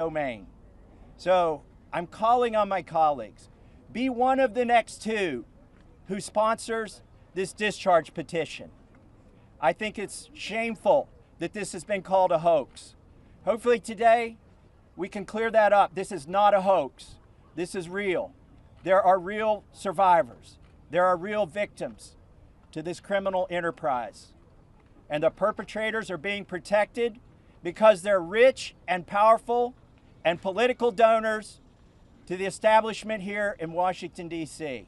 domain. So I'm calling on my colleagues, be one of the next two who sponsors this discharge petition. I think it's shameful that this has been called a hoax. Hopefully today we can clear that up. This is not a hoax. This is real. There are real survivors. There are real victims to this criminal enterprise. And the perpetrators are being protected because they're rich and powerful and political donors to the establishment here in Washington, D.C.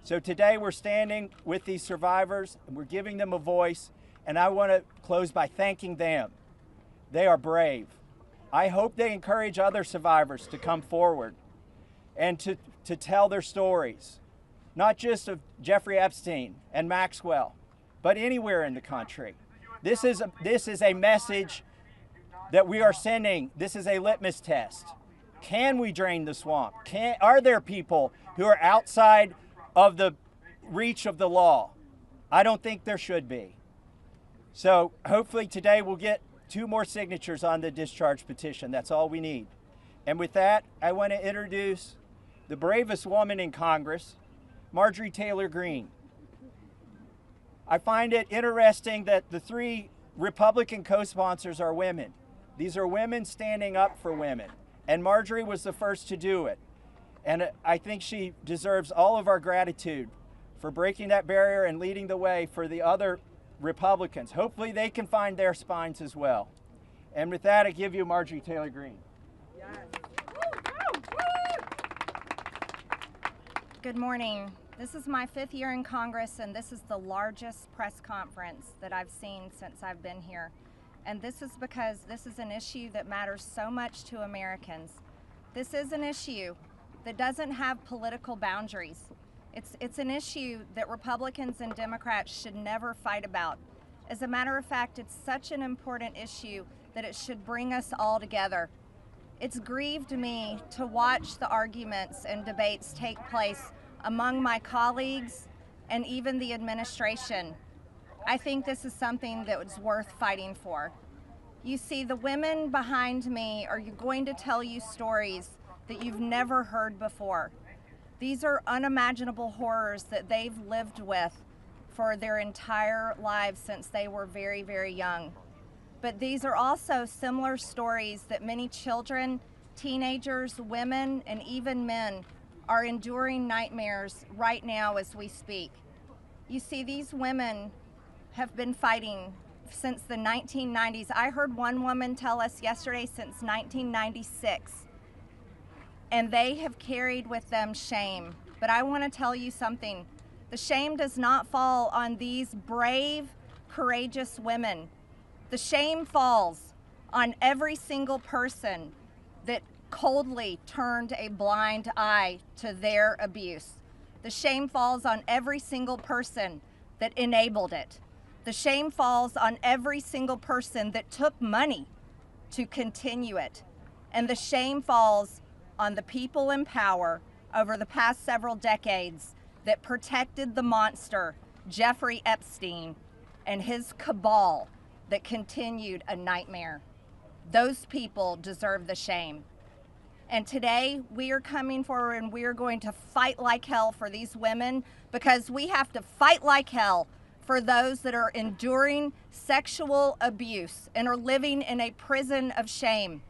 So today we're standing with these survivors and we're giving them a voice, and I want to close by thanking them. They are brave. I hope they encourage other survivors to come forward and to tell their stories, not just of Jeffrey Epstein and Maxwell, but anywhere in the country. This is a message that we are sending. This is a litmus test. Can we drain the swamp? Are there people who are outside of the reach of the law? I don't think there should be. So hopefully today we'll get 2 more signatures on the discharge petition. That's all we need. And with that, I want to introduce the bravest woman in Congress, Marjorie Taylor Greene. I find it interesting that the 3 Republican co-sponsors are women. These are women standing up for women. And Marjorie was the first to do it. And I think she deserves all of our gratitude for breaking that barrier and leading the way for the other Republicans. Hopefully they can find their spines as well. And with that, I give you Marjorie Taylor Greene. Yes. Good morning. This is my 5th year in Congress, and this is the largest press conference that I've seen since I've been here. And this is because this is an issue that matters so much to Americans. This is an issue that doesn't have political boundaries. It's an issue that Republicans and Democrats should never fight about. As a matter of fact, it's such an important issue that it should bring us all together. It's grieved me to watch the arguments and debates take place among my colleagues and even the administration. I think this is something that was worth fighting for. You see, the women behind me are going to tell you stories that you've never heard before. These are unimaginable horrors that they've lived with for their entire lives since they were very, very young. But these are also similar stories that many children, teenagers, women, and even men are enduring nightmares right now as we speak. You see, these women have been fighting since the 1990s. I heard one woman tell us yesterday since 1996. And they have carried with them shame. But I want to tell you something. The shame does not fall on these brave, courageous women. The shame falls on every single person that coldly turned a blind eye to their abuse. The shame falls on every single person that enabled it. The shame falls on every single person that took money to continue it. And the shame falls on the people in power over the past several decades that protected the monster, Jeffrey Epstein, and his cabal that continued a nightmare. Those people deserve the shame. And today we are coming forward and we are going to fight like hell for these women, because we have to fight like hell for those that are enduring sexual abuse and are living in a prison of shame.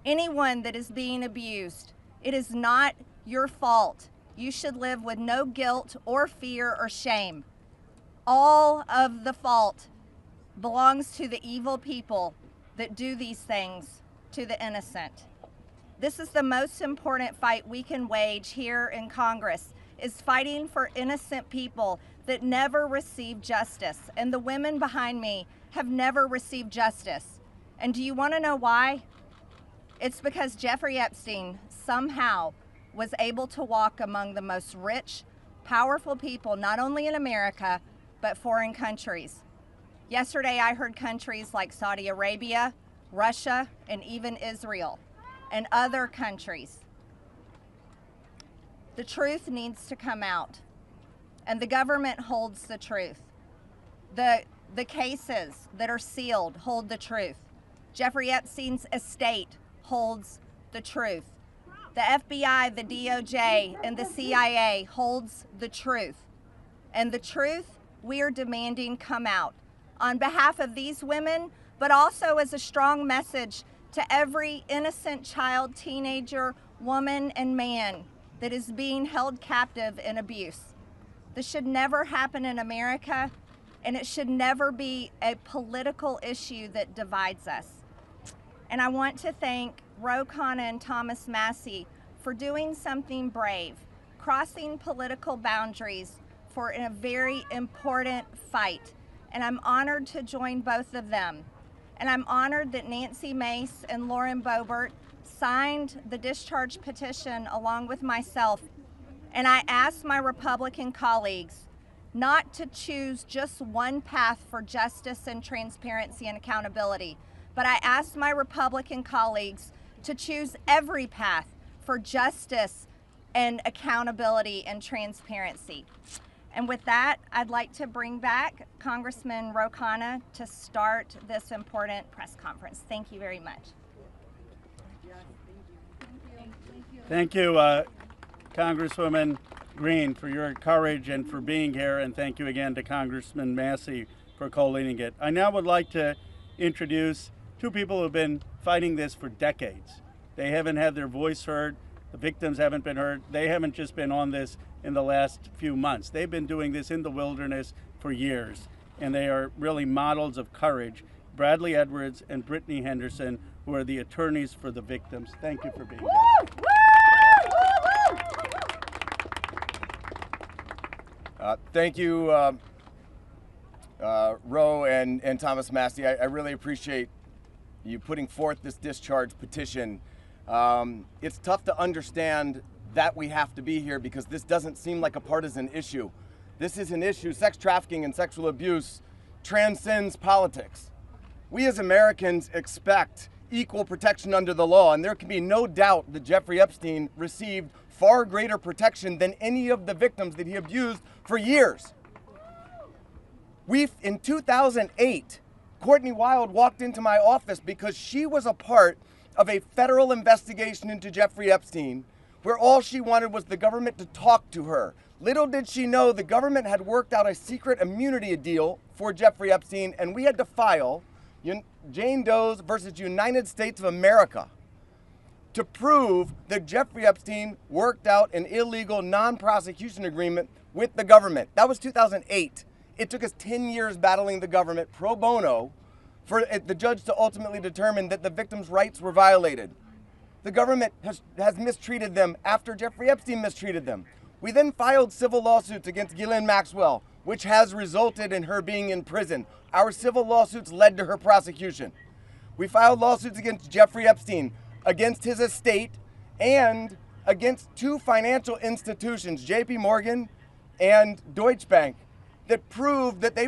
Anyone that is being abused, it is not your fault. You should live with no guilt or fear or shame. All of the fault belongs to the evil people that do these things to the innocent. This is the most important fight we can wage here in Congress, is fighting for innocent people that never receive justice. And the women behind me have never received justice. And do you want to know why? It's because Jeffrey Epstein somehow was able to walk among the most rich, powerful people, not only in America, but foreign countries. Yesterday, I heard countries like Saudi Arabia, Russia, and even Israel, and other countries. The truth needs to come out, and the government holds the truth. The cases that are sealed hold the truth. Jeffrey Epstein's estate holds the truth. The FBI, the DOJ, and the CIA holds the truth. And the truth we are demanding come out on behalf of these women, but also as a strong message to every innocent child, teenager, woman, and man that is being held captive in abuse. This should never happen in America, and it should never be a political issue that divides us. And I want to thank Khanna and Thomas Massie for doing something brave, crossing political boundaries for a very important fight. And I'm honored to join both of them. And I'm honored that Nancy Mace and Lauren Boebert signed the discharge petition along with myself. And I asked my Republican colleagues not to choose just one path for justice and transparency and accountability, but I asked my Republican colleagues to choose every path for justice and accountability and transparency. And with that, I'd like to bring back Congressman Khanna to start this important press conference. Thank you very much. Thank you, Congresswoman Green, for your courage and for being here, and thank you again to Congressman Massie for co-leading it. I now would like to introduce two people who have been fighting this for decades. They haven't had their voice heard. The victims haven't been heard. They haven't just been on this in the last few months. They've been doing this in the wilderness for years, and they are really models of courage. Bradley Edwards and Brittany Henderson, who are the attorneys for the victims. Thank you for being here. Thank you, Ro and Thomas Massie. I really appreciate you putting forth this discharge petition. It's tough to understand that we have to be here because this doesn't seem like a partisan issue. This is an issue, sex trafficking and sexual abuse transcends politics. We as Americans expect equal protection under the law, and there can be no doubt that Jeffrey Epstein received far greater protection than any of the victims that he abused for years. In 2008, Courtney Wild walked into my office because she was a part of a federal investigation into Jeffrey Epstein, where all she wanted was the government to talk to her. Little did she know the government had worked out a secret immunity deal for Jeffrey Epstein, and we had to file Jane Doe's versus United States of America to prove that Jeffrey Epstein worked out an illegal non-prosecution agreement with the government. That was 2008. It took us 10 years battling the government pro bono for the judge to ultimately determine that the victims' rights were violated. The government has mistreated them after Jeffrey Epstein mistreated them. We then filed civil lawsuits against Ghislaine Maxwell, which has resulted in her being in prison. Our civil lawsuits led to her prosecution. We filed lawsuits against Jeffrey Epstein, against his estate, and against two financial institutions, JP Morgan and Deutsche Bank, that proved that they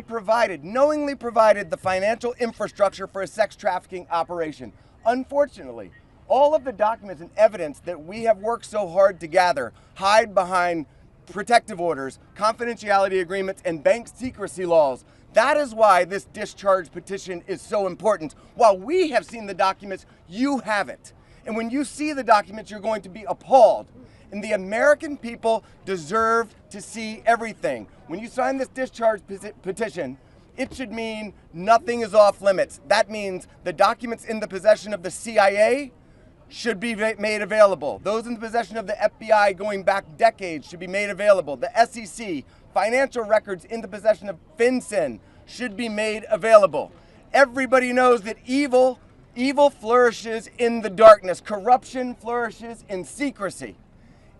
knowingly provided the financial infrastructure for a sex trafficking operation. Unfortunately, all of the documents and evidence that we have worked so hard to gather hide behind protective orders, confidentiality agreements, and bank secrecy laws. That is why this discharge petition is so important. While we have seen the documents, you haven't. And when you see the documents, you're going to be appalled. And the American people deserve to see everything. When you sign this discharge petition, it should mean nothing is off limits. That means the documents in the possession of the CIA should be made available. Those in the possession of the FBI going back decades should be made available. The SEC, financial records in the possession of FinCEN should be made available. Everybody knows that evil flourishes in the darkness. Corruption flourishes in secrecy.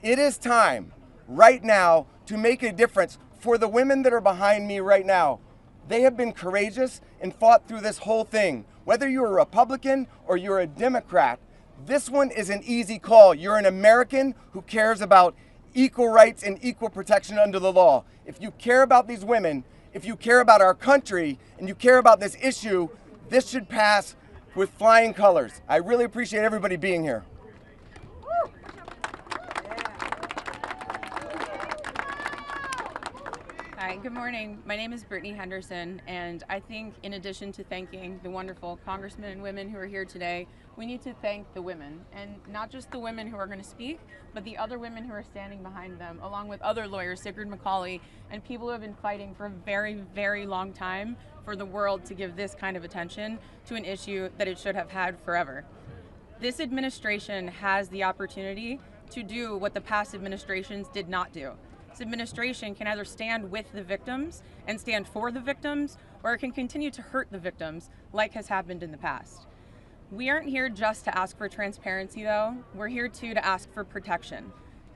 It is time right now to make a difference for the women that are behind me right now. They have been courageous and fought through this whole thing. Whether you're a Republican or you're a Democrat, this one is an easy call. You're an American who cares about equal rights and equal protection under the law. If you care about these women, if you care about our country, and you care about this issue, this should pass with flying colors. I really appreciate everybody being here. All Hi, good morning. My name is Brittany Henderson, and I think in addition to thanking the wonderful congressmen and women who are here today, we need to thank the women, and not just the women who are going to speak, but the other women who are standing behind them, along with other lawyers, Sigrid McCauley, and people who have been fighting for a very, very long time for the world to give this kind of attention to an issue that it should have had forever. This administration has the opportunity to do what the past administrations did not do. This administration can either stand with the victims and stand for the victims, or it can continue to hurt the victims like has happened in the past. We aren't here just to ask for transparency though, we're here too to ask for protection.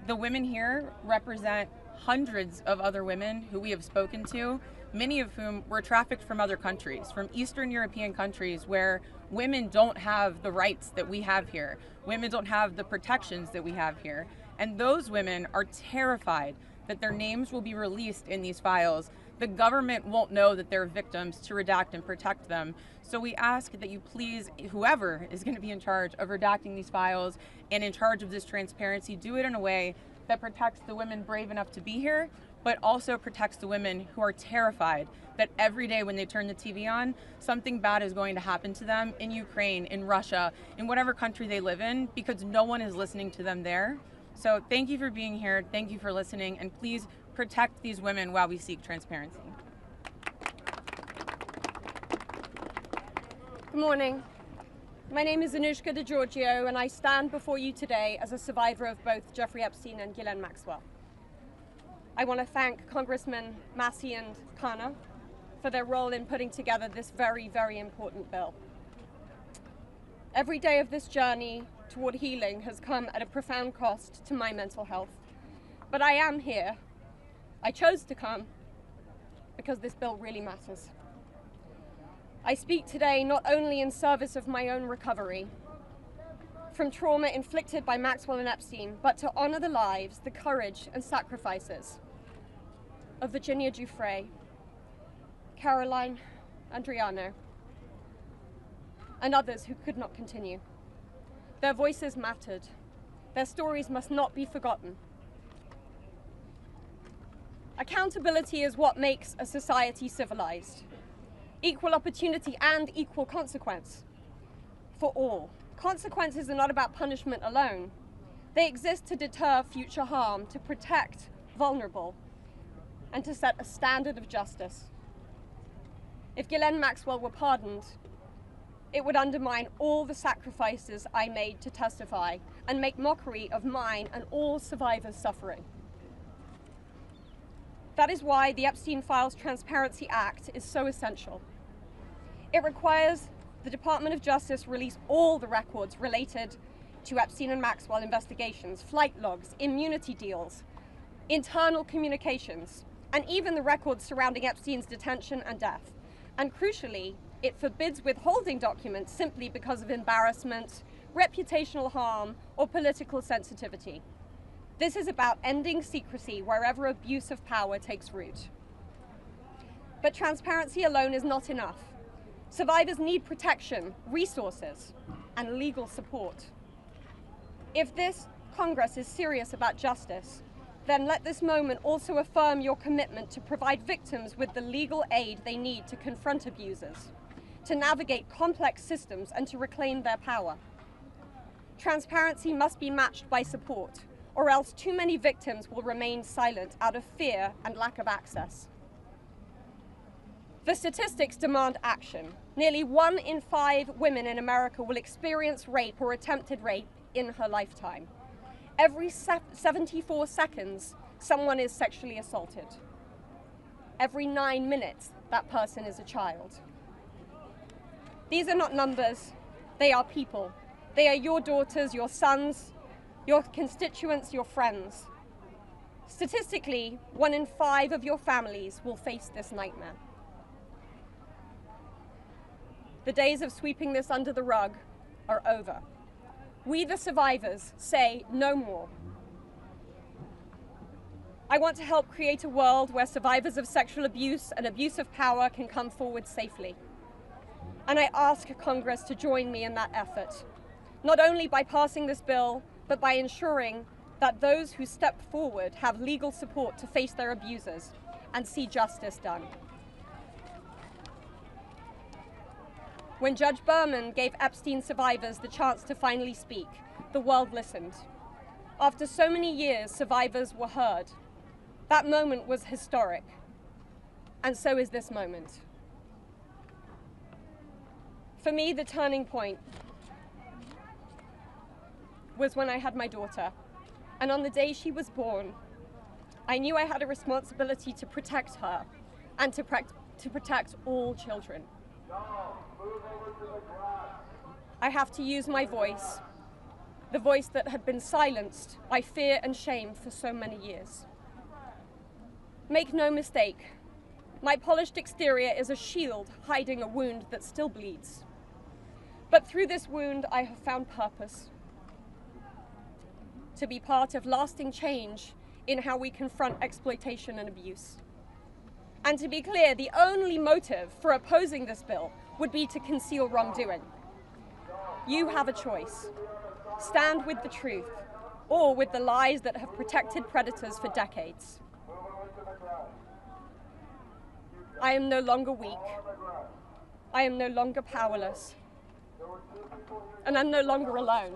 The women here represent hundreds of other women who we have spoken to, many of whom were trafficked from other countries, from Eastern European countries where women don't have the rights that we have here. Women don't have the protections that we have here. And those women are terrified that their names will be released in these files. The government won't know that they're victims to redact and protect them. So we ask that you please, whoever is going to be in charge of redacting these files and in charge of this transparency, do it in a way that protects the women brave enough to be here, but also protects the women who are terrified that every day when they turn the TV on, something bad is going to happen to them in Ukraine, in Russia, in whatever country they live in, because no one is listening to them there. So thank you for being here, thank you for listening, and please protect these women while we seek transparency. Good morning. My name is Anushka DeGiorgio, and I stand before you today as a survivor of both Jeffrey Epstein and Ghislaine Maxwell. I want to thank Congressmen Massie and Khanna for their role in putting together this very, very important bill. Every day of this journey toward healing has come at a profound cost to my mental health. But I am here. I chose to come because this bill really matters. I speak today not only in service of my own recovery from trauma inflicted by Maxwell and Epstein, but to honor the lives, the courage and sacrifices of Virginia Giuffre, Caroline Andriano, and others who could not continue. Their voices mattered. Their stories must not be forgotten. Accountability is what makes a society civilized. Equal opportunity and equal consequence for all. Consequences are not about punishment alone. They exist to deter future harm, to protect vulnerable, and to set a standard of justice. If Ghislaine Maxwell were pardoned, it would undermine all the sacrifices I made to testify and make mockery of mine and all survivors' suffering. That is why the Epstein Files Transparency Act is so essential. It requires the Department of Justice release all the records related to Epstein and Maxwell investigations, flight logs, immunity deals, internal communications, and even the records surrounding Epstein's detention and death. And crucially, it forbids withholding documents simply because of embarrassment, reputational harm, or political sensitivity. This is about ending secrecy wherever abuse of power takes root. But transparency alone is not enough. Survivors need protection, resources, and legal support. If this Congress is serious about justice, then let this moment also affirm your commitment to provide victims with the legal aid they need to confront abusers, to navigate complex systems, and to reclaim their power. Transparency must be matched by support, or else too many victims will remain silent out of fear and lack of access. The statistics demand action. Nearly 1 in 5 women in America will experience rape or attempted rape in her lifetime. Every 74 seconds, someone is sexually assaulted. Every 9 minutes, that person is a child. These are not numbers, they are people. They are your daughters, your sons, your constituents, your friends. Statistically, 1 in 5 of your families will face this nightmare. The days of sweeping this under the rug are over. We, the survivors, say no more. I want to help create a world where survivors of sexual abuse and abuse of power can come forward safely. And I ask Congress to join me in that effort, not only by passing this bill, but by ensuring that those who step forward have legal support to face their abusers, and see justice done. When Judge Berman gave Epstein survivors the chance to finally speak, the world listened. After so many years, survivors were heard. That moment was historic, and so is this moment. For me, the turning point was when I had my daughter, and on the day she was born, I knew I had a responsibility to protect her and to protect all children. I have to use my voice, the voice that had been silenced by fear and shame for so many years. Make no mistake, my polished exterior is a shield hiding a wound that still bleeds. But through this wound, I have found purpose. To be part of lasting change in how we confront exploitation and abuse. And to be clear, the only motive for opposing this bill would be to conceal wrongdoing. You have a choice. Stand with the truth, or with the lies that have protected predators for decades. I am no longer weak. I am no longer powerless. And I'm no longer alone.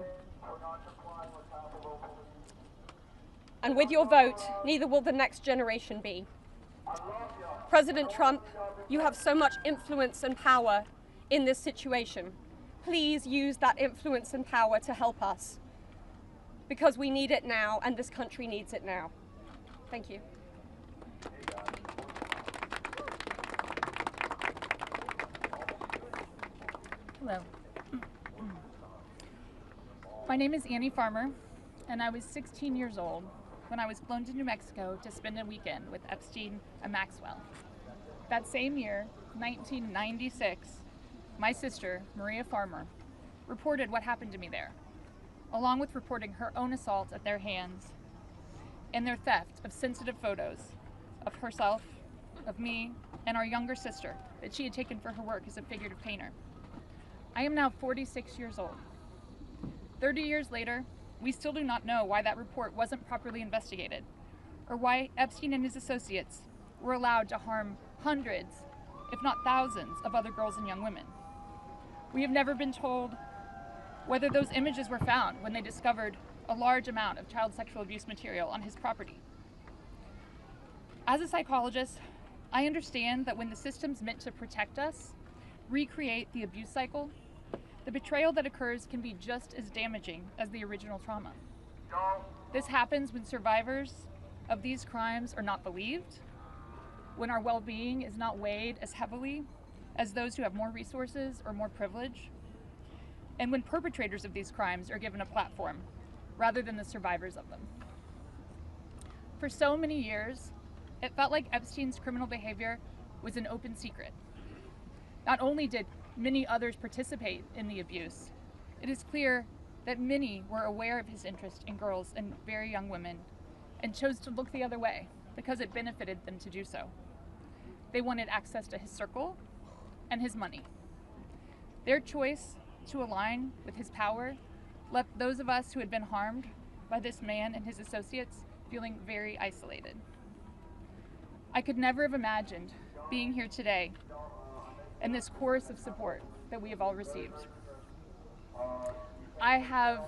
And with your vote, neither will the next generation be. President Trump, you have so much influence and power in this situation. Please use that influence and power to help us, because we need it now and this country needs it now. Thank you. Hello. My name is Annie Farmer, and I was 16 years old when I was flown to New Mexico to spend a weekend with Epstein and Maxwell. That same year, 1996, my sister, Maria Farmer, reported what happened to me there, along with reporting her own assault at their hands and their theft of sensitive photos of herself, of me, and our younger sister that she had taken for her work as a figurative painter. I am now 46 years old. 30 years later, we still do not know why that report wasn't properly investigated, or why Epstein and his associates were allowed to harm hundreds, if not thousands, of other girls and young women. We have never been told whether those images were found when they discovered a large amount of child sexual abuse material on his property. As a psychologist, I understand that when the systems meant to protect us recreate the abuse cycle, the betrayal that occurs can be just as damaging as the original trauma. This happens when survivors of these crimes are not believed, when our well-being is not weighed as heavily as those who have more resources or more privilege, and when perpetrators of these crimes are given a platform rather than the survivors of them. For so many years, it felt like Epstein's criminal behavior was an open secret. Not only did many others participate in the abuse, it is clear that many were aware of his interest in girls and very young women and chose to look the other way because it benefited them to do so. They wanted access to his circle and his money. Their choice to align with his power left those of us who had been harmed by this man and his associates feeling very isolated. I could never have imagined being here today and this chorus of support that we have all received. I have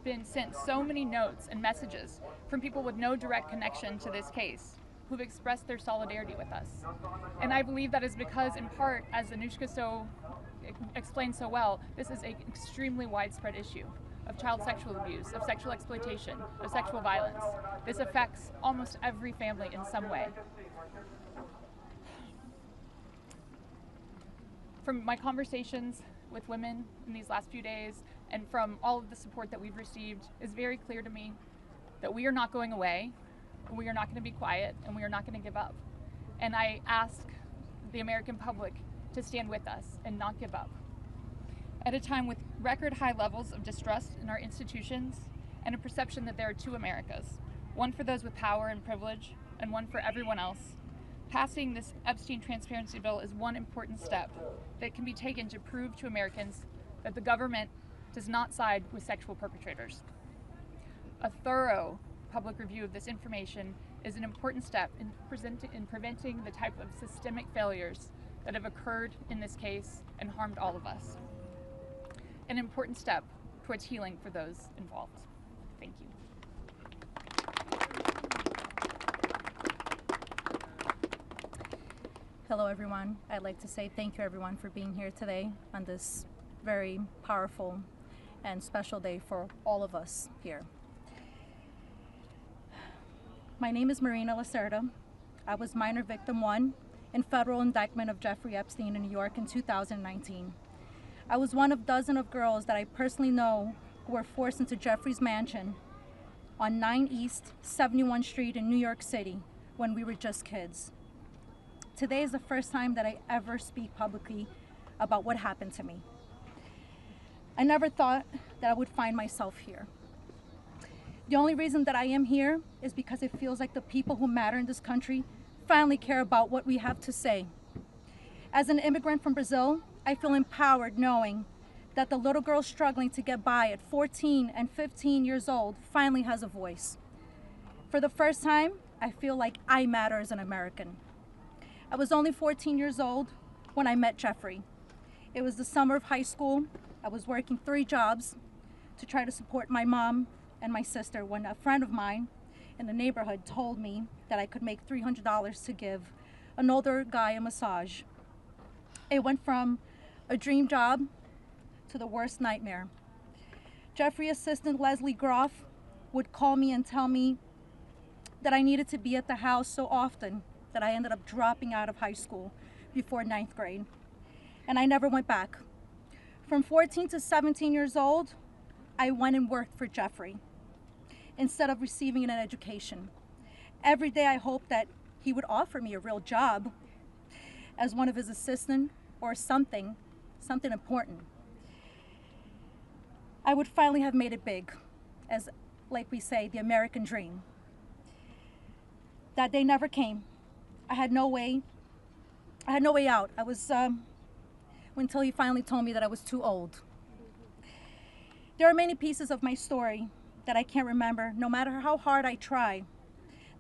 been sent so many notes and messages from people with no direct connection to this case who've expressed their solidarity with us. And I believe that is because, in part, as Anushka explained so well, this is an extremely widespread issue of child sexual abuse, of sexual exploitation, of sexual violence. This affects almost every family in some way. From my conversations with women in these last few days and from all of the support that we've received, it's very clear to me that we are not going away, we are not going to be quiet, and we are not going to give up. And I ask the American public to stand with us and not give up. At a time with record high levels of distrust in our institutions and a perception that there are two Americas, one for those with power and privilege and one for everyone else, passing this Epstein Transparency Bill is one important step that can be taken to prove to Americans that the government does not side with sexual perpetrators. A thorough public review of this information is an important step in preventing the type of systemic failures that have occurred in this case and harmed all of us. An important step towards healing for those involved. Thank you. Hello everyone. I'd like to say thank you everyone for being here today on this very powerful and special day for all of us here. My name is Marina Lacerda. I was minor victim 1 in federal indictment of Jeffrey Epstein in New York in 2019. I was one of dozens of girls that I personally know who were forced into Jeffrey's mansion on 9 East 71 Street in New York City when we were just kids. Today is the first time that I ever speak publicly about what happened to me. I never thought that I would find myself here. The only reason that I am here is because it feels like the people who matter in this country finally care about what we have to say. As an immigrant from Brazil, I feel empowered knowing that the little girl struggling to get by at 14 and 15 years old finally has a voice. For the first time, I feel like I matter as an American. I was only 14 years old when I met Jeffrey. It was the summer of high school. I was working 3 jobs to try to support my mom and my sister when a friend of mine in the neighborhood told me that I could make $300 to give an older guy a massage. It went from a dream job to the worst nightmare. Jeffrey assistant Leslie Groff would call me and tell me that I needed to be at the house so often that I ended up dropping out of high school before 9th grade. And I never went back. From 14 to 17 years old, I went and worked for Jeffrey instead of receiving an education. Every day I hoped that he would offer me a real job as one of his assistants or something important. I would finally have made it big, as like we say, the American dream. That day never came. I had no way out. I was, until he finally told me that I was too old. There are many pieces of my story that I can't remember, no matter how hard I try.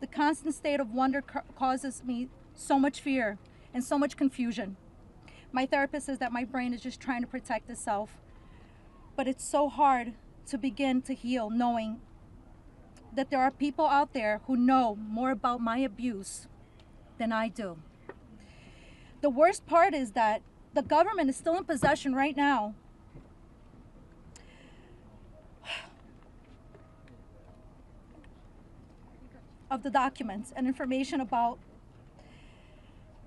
The constant state of wonder causes me so much fear and so much confusion. My therapist says that my brain is just trying to protect itself, but it's so hard to begin to heal knowing that there are people out there who know more about my abuse than I do. The worst part is that the government is still in possession right now of the documents and information about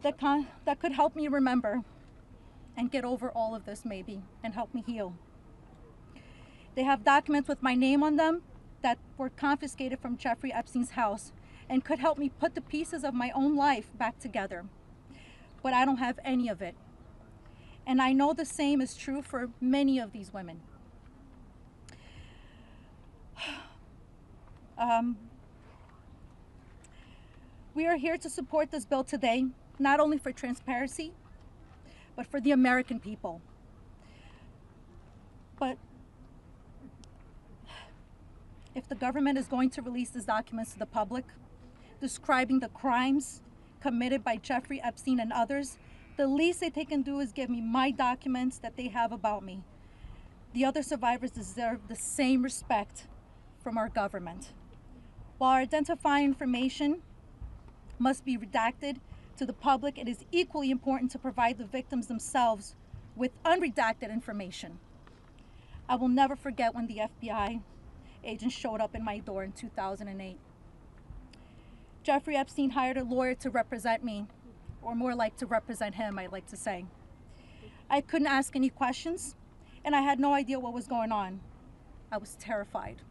that could help me remember and get over all of this maybe and help me heal. They have documents with my name on them that were confiscated from Jeffrey Epstein's house and could help me put the pieces of my own life back together. But I don't have any of it. And I know the same is true for many of these women. We are here to support this bill today, not only for transparency, but for the American people. But if the government is going to release these documents to the public, describing the crimes committed by Jeffrey Epstein and others, the least that they can do is give me my documents that they have about me. The other survivors deserve the same respect from our government. While identifying information must be redacted to the public, it is equally important to provide the victims themselves with unredacted information. I will never forget when the FBI agent showed up in my door in 2008. Jeffrey Epstein hired a lawyer to represent me, or more like to represent him, I like to say. I couldn't ask any questions, and I had no idea what was going on. I was terrified.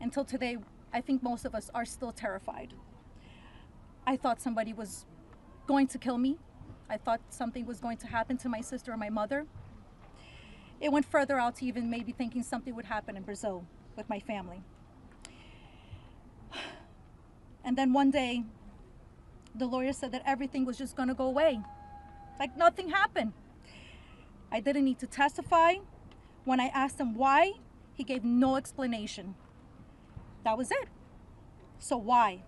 Until today, I think most of us are still terrified. I thought somebody was going to kill me. I thought something was going to happen to my sister or my mother. It went further out to even maybe thinking something would happen in Brazil with my family. And then one day, the lawyer said that everything was just gonna go away. Like nothing happened. I didn't need to testify. When I asked him why, he gave no explanation. That was it. So why?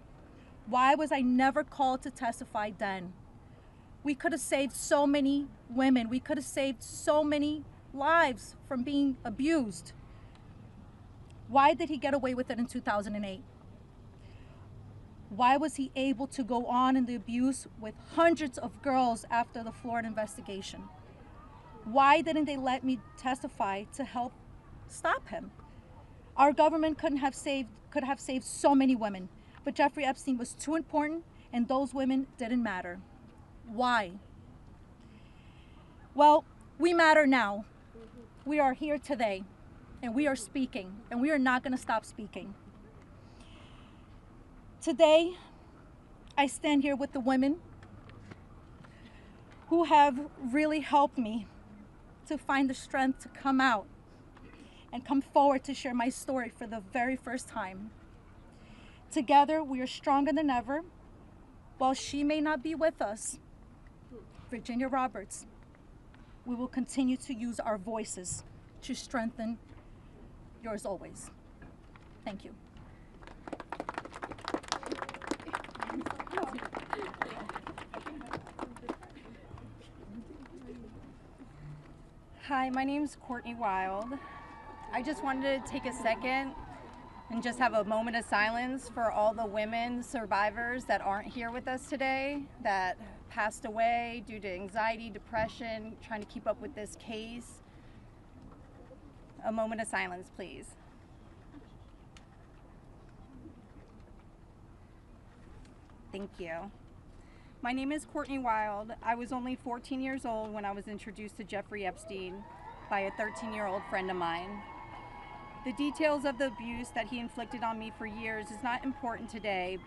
Why was I never called to testify then? We could have saved so many women. We could have saved so many lives from being abused. Why did he get away with it in 2008? Why was he able to go on in the abuse with hundreds of girls after the Florida investigation? Why didn't they let me testify to help stop him? Our government could have saved so many women, but Jeffrey Epstein was too important and those women didn't matter. Why? Well, we matter now. We are here today and we are speaking and we are not going to stop speaking. Today, I stand here with the women who have really helped me to find the strength to come out and come forward to share my story for the very first time. Together, we are stronger than ever. While she may not be with us, Virginia Roberts, we will continue to use our voices to strengthen yours always. Thank you. Hi, my name's Courtney Wild. I just wanted to take a second and just have a moment of silence for all the women survivors that aren't here with us today, that passed away due to anxiety, depression, trying to keep up with this case. A moment of silence, please. Thank you. My name is Courtney Wild. I was only 14 years old when I was introduced to Jeffrey Epstein by a 13-year-old friend of mine. The details of the abuse that he inflicted on me for years is not important today.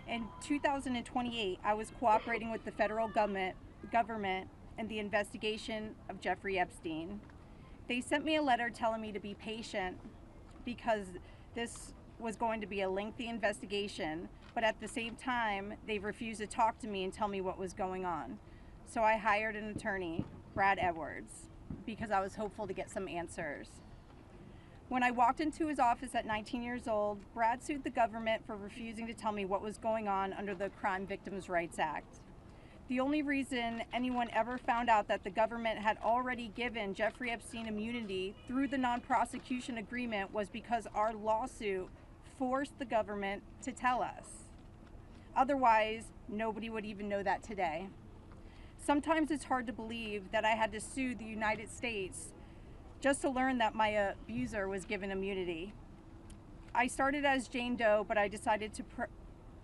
In 2028, I was cooperating with the federal government in the investigation of Jeffrey Epstein. They sent me a letter telling me to be patient because this was going to be a lengthy investigation, but at the same time, they refused to talk to me and tell me what was going on. So I hired an attorney, Brad Edwards, because I was hopeful to get some answers. When I walked into his office at 19 years old, Brad sued the government for refusing to tell me what was going on under the Crime Victims' Rights Act. The only reason anyone ever found out that the government had already given Jeffrey Epstein immunity through the non-prosecution agreement was because our lawsuit forced the government to tell us. Otherwise, nobody would even know that today. Sometimes it's hard to believe that I had to sue the United States just to learn that my abuser was given immunity. I started as Jane Doe, but I decided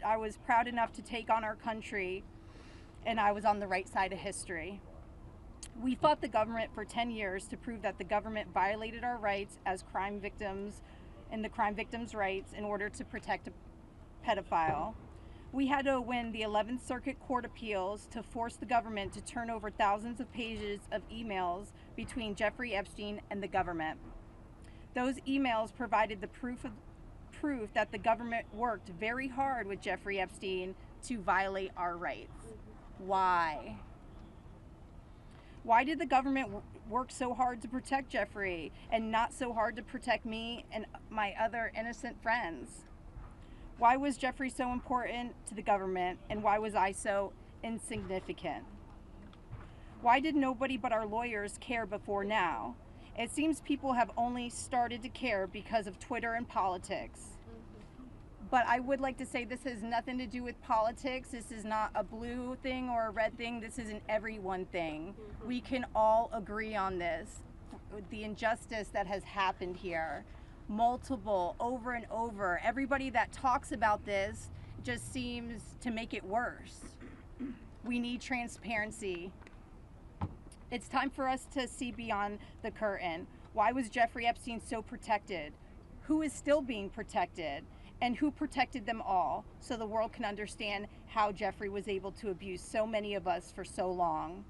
I was proud enough to take on our country, and I was on the right side of history. We fought the government for 10 years to prove that the government violated our rights as crime victims and the crime victims' rights in order to protect a pedophile. We had to win the 11th Circuit Court Appeals to force the government to turn over thousands of pages of emails between Jeffrey Epstein and the government. Those emails provided the proof that the government worked very hard with Jeffrey Epstein to violate our rights. Why? Why did the government work so hard to protect Jeffrey and not so hard to protect me and my other innocent friends? Why was Jeffrey so important to the government, and why was I so insignificant? Why did nobody but our lawyers care before now? It seems people have only started to care because of Twitter and politics. But I would like to say this has nothing to do with politics. This is not a blue thing or a red thing. This is an everyone thing. We can all agree on this. The injustice that has happened here. Multiple, over and over. Everybody that talks about this just seems to make it worse. We need transparency. It's time for us to see beyond the curtain. Why was Jeffrey Epstein so protected? Who is still being protected? And who protected them all, so the world can understand how Jeffrey was able to abuse so many of us for so long.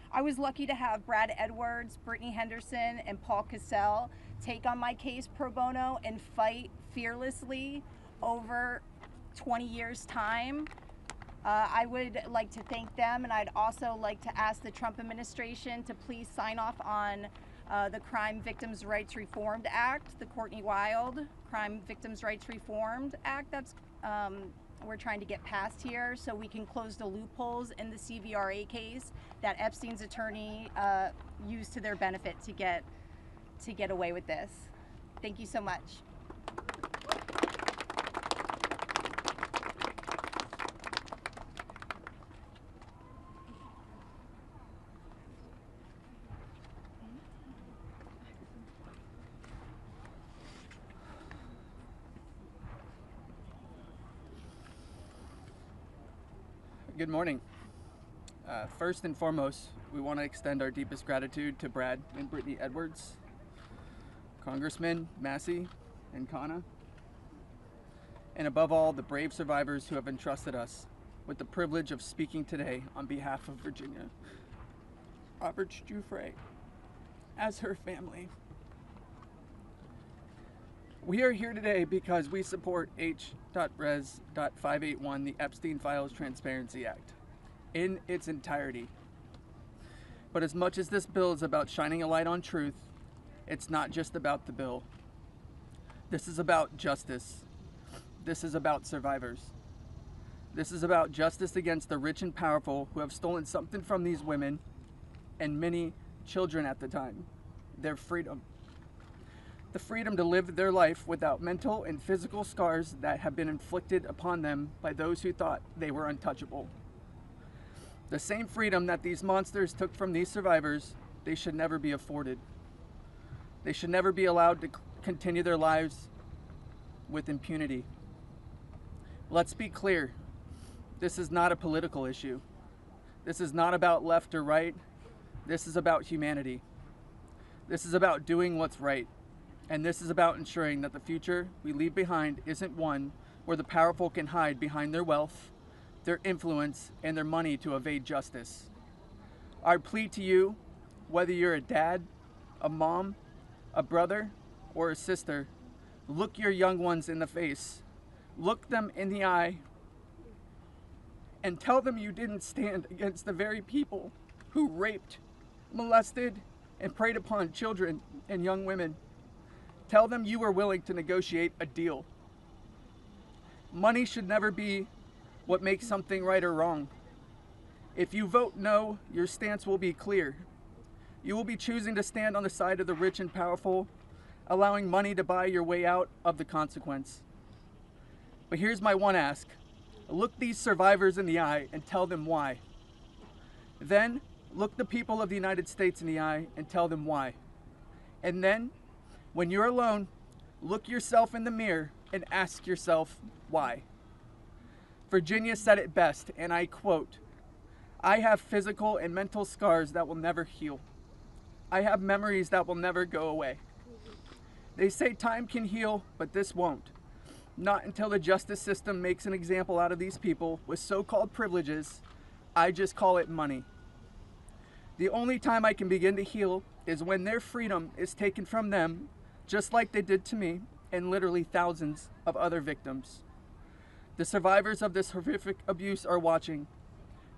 I was lucky to have Brad Edwards, Brittany Henderson, and Paul Cassell take on my case pro bono and fight fearlessly over 20 years' time. I would like to thank them, and I'd also like to ask the Trump administration to please sign off on the Crime Victims' Rights Reformed Act, the Courtney Wild Crime Victims' Rights Reformed Act that's we're trying to get passed here so we can close the loopholes in the CVRA case that Epstein's attorney used to their benefit to get away with this. Thank you so much. Good morning. First and foremost, we want to extend our deepest gratitude to Brad and Brittany Edwards, Congressman Massie and Khanna, and above all, the brave survivors who have entrusted us with the privilege of speaking today on behalf of Virginia. Robert Jeffrey, as her family. We are here today because we support H.Res.581, the Epstein Files Transparency Act, in its entirety. But as much as this bill is about shining a light on truth, it's not just about the bill. This is about justice. This is about survivors. This is about justice against the rich and powerful who have stolen something from these women and many children at the time, their freedom. The freedom to live their life without mental and physical scars that have been inflicted upon them by those who thought they were untouchable. The same freedom that these monsters took from these survivors, they should never be afforded. They should never be allowed to continue their lives with impunity. Let's be clear, this is not a political issue. This is not about left or right. This is about humanity. This is about doing what's right. And this is about ensuring that the future we leave behind isn't one where the powerful can hide behind their wealth, their influence, and their money to evade justice. Our plea to you, whether you're a dad, a mom, a brother, or a sister, look your young ones in the face, look them in the eye, and tell them you didn't stand against the very people who raped, molested, and preyed upon children and young women. Tell them you were willing to negotiate a deal. Money should never be what makes something right or wrong. If you vote no, your stance will be clear. You will be choosing to stand on the side of the rich and powerful, allowing money to buy your way out of the consequence. But here's my one ask. Look these survivors in the eye and tell them why. Then, look the people of the United States in the eye and tell them why. And then, when you're alone, look yourself in the mirror and ask yourself why. Virginia said it best, and I quote, "I have physical and mental scars that will never heal. I have memories that will never go away. They say time can heal, but this won't. Not until the justice system makes an example out of these people with so-called privileges. I just call it money. The only time I can begin to heal is when their freedom is taken from them, just like they did to me and literally thousands of other victims. The survivors of this horrific abuse are watching.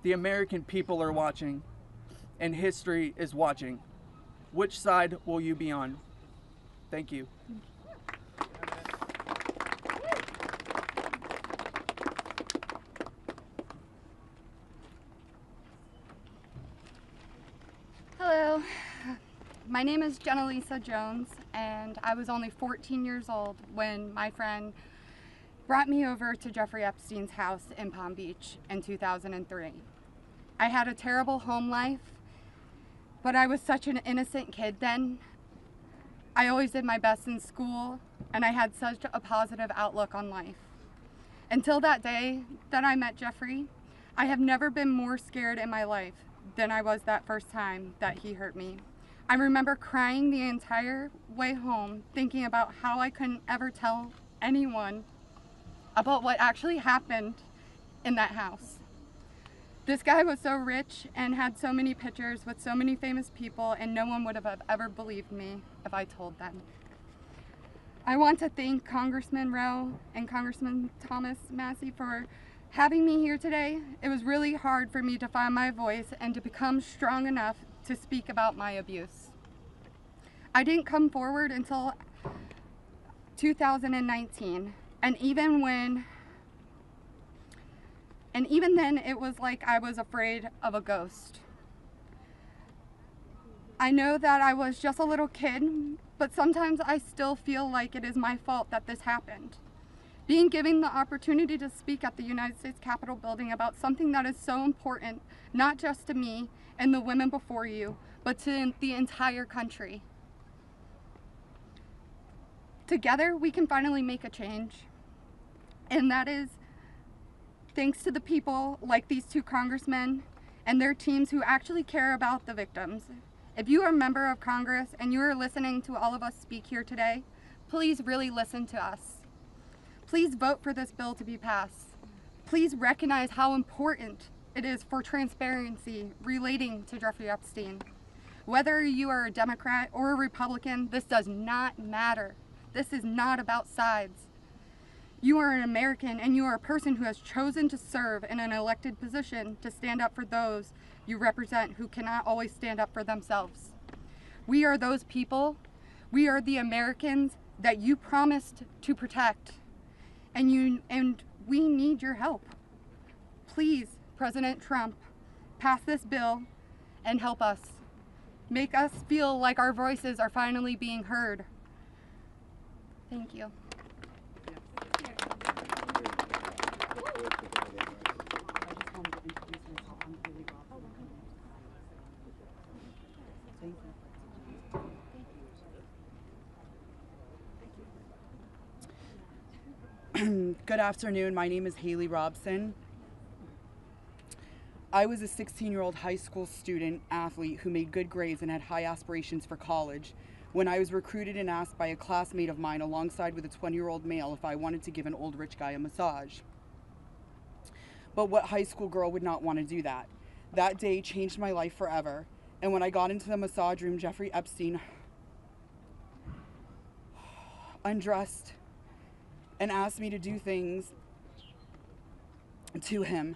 The American people are watching. And history is watching. Which side will you be on?" Thank you. Hello, my name is Jenna Lisa Jones, and I was only 14 years old when my friend brought me over to Jeffrey Epstein's house in Palm Beach in 2003. I had a terrible home life, but I was such an innocent kid then. I always did my best in school, and I had such a positive outlook on life. Until that day that I met Jeffrey, I have never been more scared in my life than I was that first time that he hurt me. I remember crying the entire way home, thinking about how I couldn't ever tell anyone about what actually happened in that house. This guy was so rich and had so many pictures with so many famous people, and no one would have ever believed me if I told them. I want to thank Congressman Rowe and Congressman Thomas Massie for having me here today. It was really hard for me to find my voice and to become strong enough to speak about my abuse. I didn't come forward until 2019, and even then it was like I was afraid of a ghost. I know that I was just a little kid, but sometimes I still feel like it is my fault that this happened. Being given the opportunity to speak at the United States Capitol building about something that is so important, not just to me and the women before you, but to the entire country. Together, we can finally make a change. And that is thanks to the people like these two congressmen and their teams who actually care about the victims. If you are a member of Congress and you are listening to all of us speak here today, please really listen to us. Please vote for this bill to be passed. Please recognize how important it is for transparency relating to Jeffrey Epstein. Whether you are a Democrat or a Republican, this does not matter. This is not about sides. You are an American and you are a person who has chosen to serve in an elected position to stand up for those you represent who cannot always stand up for themselves. We are those people. We are the Americans that you promised to protect. And we need your help. Please, President Trump, pass this bill and help us. Make us feel like our voices are finally being heard. Thank you. Good afternoon. My name is Haley Robson. I was a 16-year-old high school student athlete who made good grades and had high aspirations for college when I was recruited and asked by a classmate of mine alongside with a 20-year-old male if I wanted to give an old rich guy a massage. But what high school girl would not want to do that? That day changed my life forever. And when I got into the massage room, Jeffrey Epstein undressed and asked me to do things to him.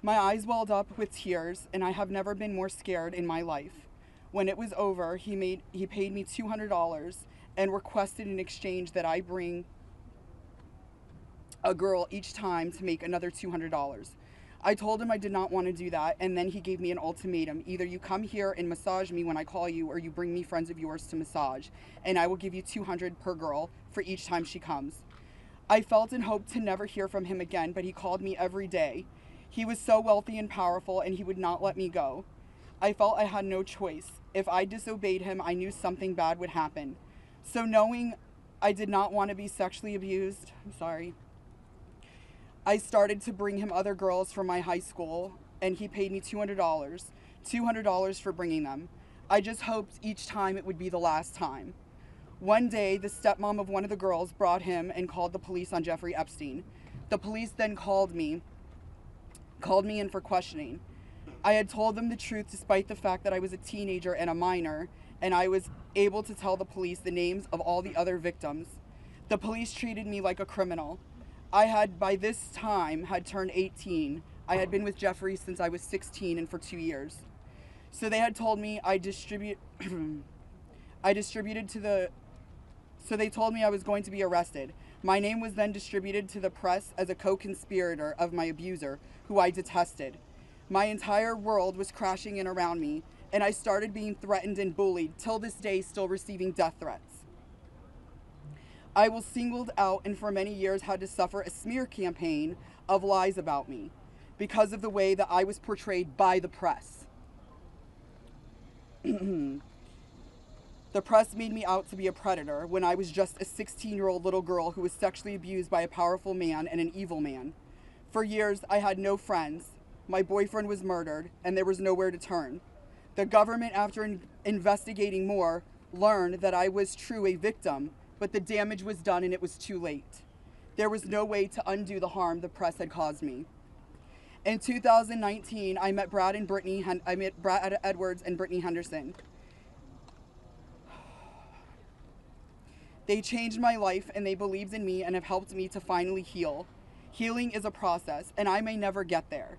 My eyes welled up with tears, and I have never been more scared in my life. When it was over, he paid me $200 and requested in exchange that I bring a girl each time to make another $200. I told him I did not want to do that, and then he gave me an ultimatum. Either you come here and massage me when I call you, or you bring me friends of yours to massage, and I will give you $200 per girl for each time she comes. I felt and hoped to never hear from him again, but he called me every day. He was so wealthy and powerful, and he would not let me go. I felt I had no choice. If I disobeyed him, I knew something bad would happen. So knowing I did not want to be sexually abused, I started to bring him other girls from my high school, and he paid me $200 for bringing them. I just hoped each time it would be the last time. One day, the stepmom of one of the girls brought him and called the police on Jeffrey Epstein. The police then called me in for questioning. I had told them the truth despite the fact that I was a teenager and a minor, and I was able to tell the police the names of all the other victims. The police treated me like a criminal. I had, by this time, had turned 18. I had been with Jeffrey since I was 16 and for 2 years. So they had told me So they told me I was going to be arrested. My name was then distributed to the press as a co-conspirator of my abuser, who I detested. My entire world was crashing in around me, and I started being threatened and bullied, till this day still receiving death threats. I was singled out and for many years had to suffer a smear campaign of lies about me because of the way that I was portrayed by the press. The press made me out to be a predator when I was just a 16-year-old little girl who was sexually abused by a powerful man and an evil man. For years, I had no friends. My boyfriend was murdered, and there was nowhere to turn. The government, after investigating more, learned that I was true a victim, but the damage was done and it was too late. There was no way to undo the harm the press had caused me. In 2019, I met Brad Edwards and Brittany Henderson. They changed my life and they believed in me and have helped me to finally heal. Healing is a process, and I may never get there.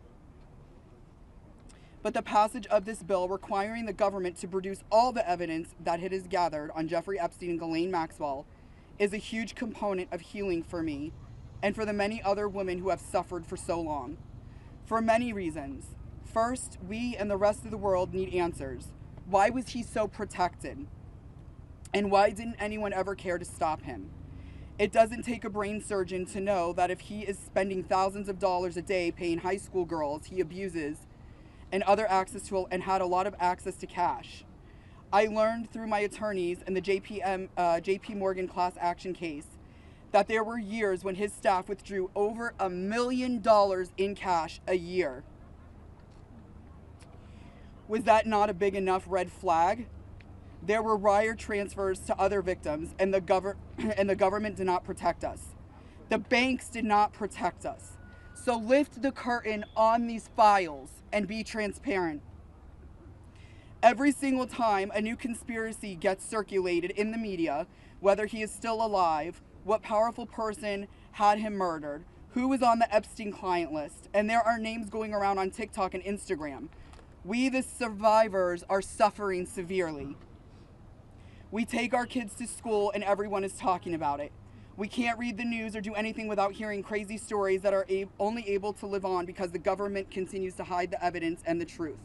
But the passage of this bill requiring the government to produce all the evidence that it has gathered on Jeffrey Epstein and Ghislaine Maxwell is a huge component of healing for me and for the many other women who have suffered for so long. For many reasons. First, we and the rest of the world need answers. Why was he so protected? And why didn't anyone ever care to stop him? It doesn't take a brain surgeon to know that if he is spending thousands of dollars a day paying high school girls he abuses and had a lot of access to cash. I learned through my attorneys in the JP Morgan class action case that there were years when his staff withdrew over $1 million in cash a year. Was that not a big enough red flag? There were wire transfers to other victims, and the government did not protect us. The banks did not protect us. So lift the curtain on these files and be transparent. Every single time a new conspiracy gets circulated in the media, whether he is still alive, what powerful person had him murdered, who was on the Epstein client list, and there are names going around on TikTok and Instagram, we, the survivors, are suffering severely. We take our kids to school and everyone is talking about it. We can't read the news or do anything without hearing crazy stories that are only able to live on because the government continues to hide the evidence and the truth.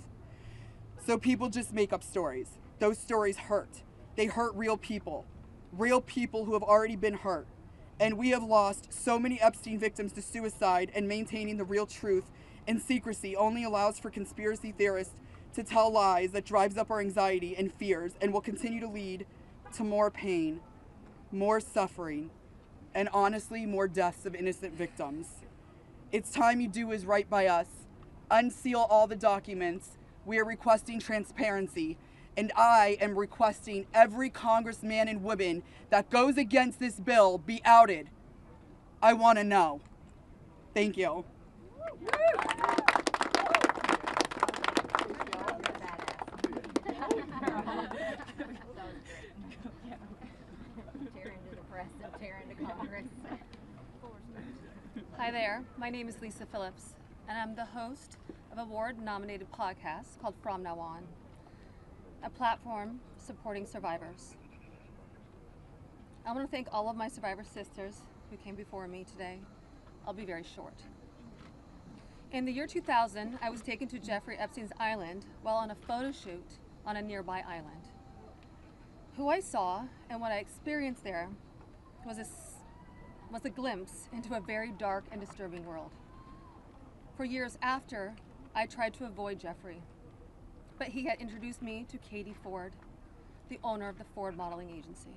So people just make up stories. Those stories hurt. They hurt real people who have already been hurt. And we have lost so many Epstein victims to suicide, and maintaining the real truth in secrecy only allows for conspiracy theorists to tell lies that drives up our anxiety and fears and will continue to lead to more pain, more suffering, and honestly, more deaths of innocent victims. It's time you do is right by us. Unseal all the documents. We are requesting transparency, and I am requesting every congressman and woman that goes against this bill be outed. I want to know. Thank you. Hi there, my name is Lisa Phillips, and I'm the host of a award-nominated podcast called From Now On, a platform supporting survivors. I want to thank all of my survivor sisters who came before me today. I'll be very short. In the year 2000, I was taken to Jeffrey Epstein's island while on a photo shoot on a nearby island. Who I saw and what I experienced there was a glimpse into a very dark and disturbing world. For years after, I tried to avoid Jeffrey, but he had introduced me to Katie Ford, the owner of the Ford Modeling Agency.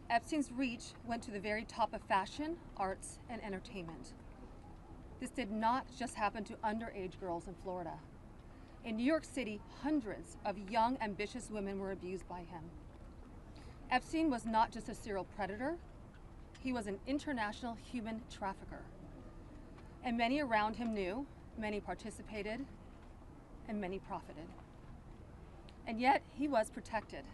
Epstein's reach went to the very top of fashion, arts, and entertainment. This did not just happen to underage girls in Florida. In New York City, hundreds of young, ambitious women were abused by him. Epstein was not just a serial predator, he was an international human trafficker. And many around him knew, many participated, and many profited. And yet, he was protected.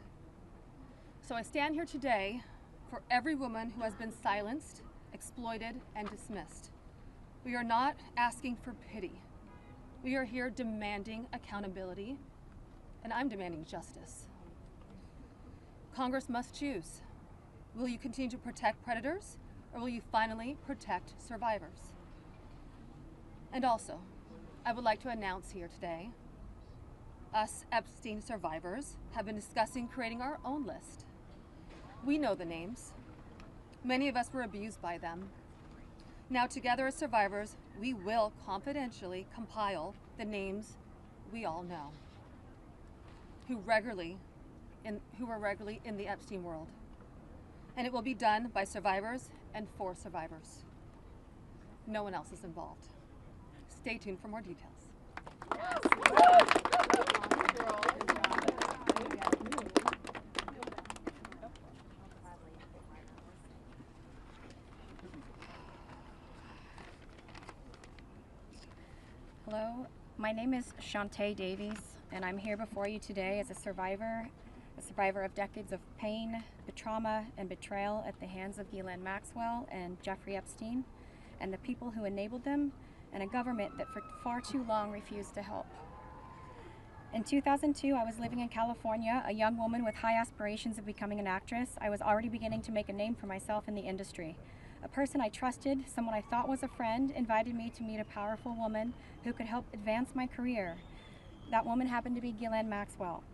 So I stand here today for every woman who has been silenced, exploited, and dismissed. We are not asking for pity. We are here demanding accountability, and I'm demanding justice. Congress must choose. Will you continue to protect predators, or will you finally protect survivors? And also, I would like to announce here today, us Epstein survivors have been discussing creating our own list. We know the names. Many of us were abused by them. Now together as survivors, we will confidentially compile the names we all know, who were regularly in the Epstein world. And it will be done by survivors and for survivors. No one else is involved. Stay tuned for more details. Hello, my name is Shantae Davies, and I'm here before you today as a survivor of decades of pain, trauma, and betrayal at the hands of Ghislaine Maxwell and Jeffrey Epstein, and the people who enabled them, and a government that for far too long refused to help. In 2002, I was living in California, a young woman with high aspirations of becoming an actress. I was already beginning to make a name for myself in the industry. A person I trusted, someone I thought was a friend, invited me to meet a powerful woman who could help advance my career. That woman happened to be Ghislaine Maxwell.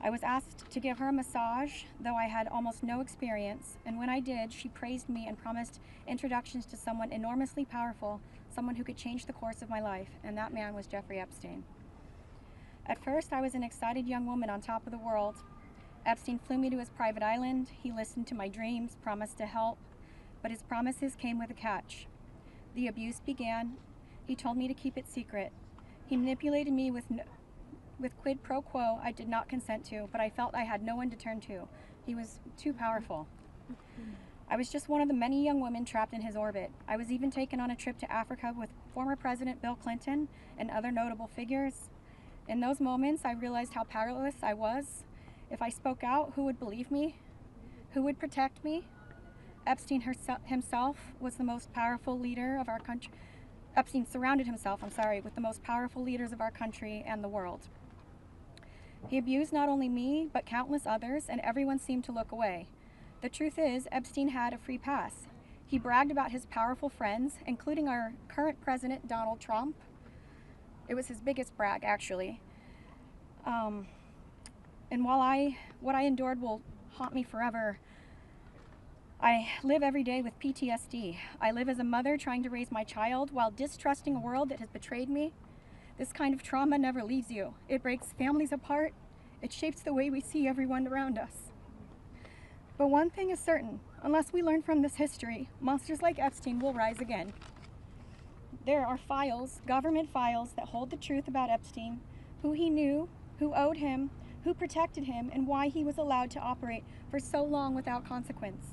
I was asked to give her a massage, though I had almost no experience, and when I did, she praised me and promised introductions to someone enormously powerful, someone who could change the course of my life, and that man was Jeffrey Epstein. At first, I was an excited young woman on top of the world. Epstein flew me to his private island. He listened to my dreams, promised to help, but his promises came with a catch. The abuse began. He told me to keep it secret. He manipulated me with quid pro quo I did not consent to, but I felt I had no one to turn to. He was too powerful. I was just one of the many young women trapped in his orbit. I was even taken on a trip to Africa with former President Bill Clinton and other notable figures. In those moments, I realized how powerless I was. If I spoke out, who would believe me? Who would protect me? Epstein himself was the most powerful leader of our country. Epstein surrounded himself, with the most powerful leaders of our country and the world. He abused not only me, but countless others, and everyone seemed to look away. The truth is, Epstein had a free pass. He bragged about his powerful friends, including our current president, Donald Trump. It was his biggest brag, actually. And while what I endured will haunt me forever, I live every day with PTSD. I live as a mother trying to raise my child while distrusting a world that has betrayed me. This kind of trauma never leaves you. It breaks families apart. It shapes the way we see everyone around us. But one thing is certain, unless we learn from this history, monsters like Epstein will rise again. There are files, government files, that hold the truth about Epstein, who he knew, who owed him, who protected him, and why he was allowed to operate for so long without consequence.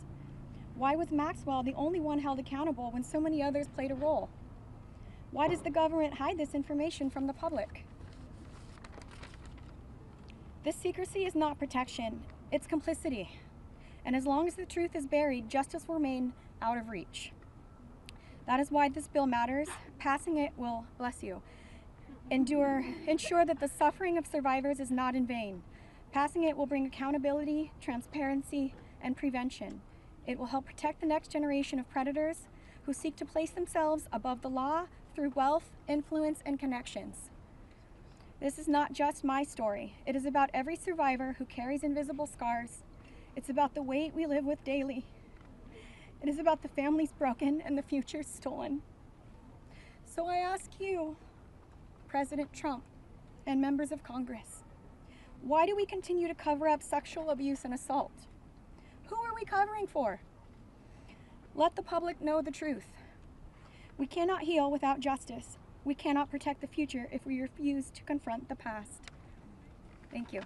Why was Maxwell the only one held accountable when so many others played a role? Why does the government hide this information from the public? This secrecy is not protection, it's complicity. And as long as the truth is buried, justice will remain out of reach. That is why this bill matters. Passing it will, bless you, ensure that the suffering of survivors is not in vain. Passing it will bring accountability, transparency, and prevention. It will help protect the next generation of predators who seek to place themselves above the law through wealth, influence, and connections. This is not just my story. It is about every survivor who carries invisible scars. It's about the weight we live with daily. It is about the families broken and the futures stolen. So I ask you, President Trump and members of Congress, why do we continue to cover up sexual abuse and assault? Who are we covering for? Let the public know the truth. We cannot heal without justice. We cannot protect the future if we refuse to confront the past. Thank you.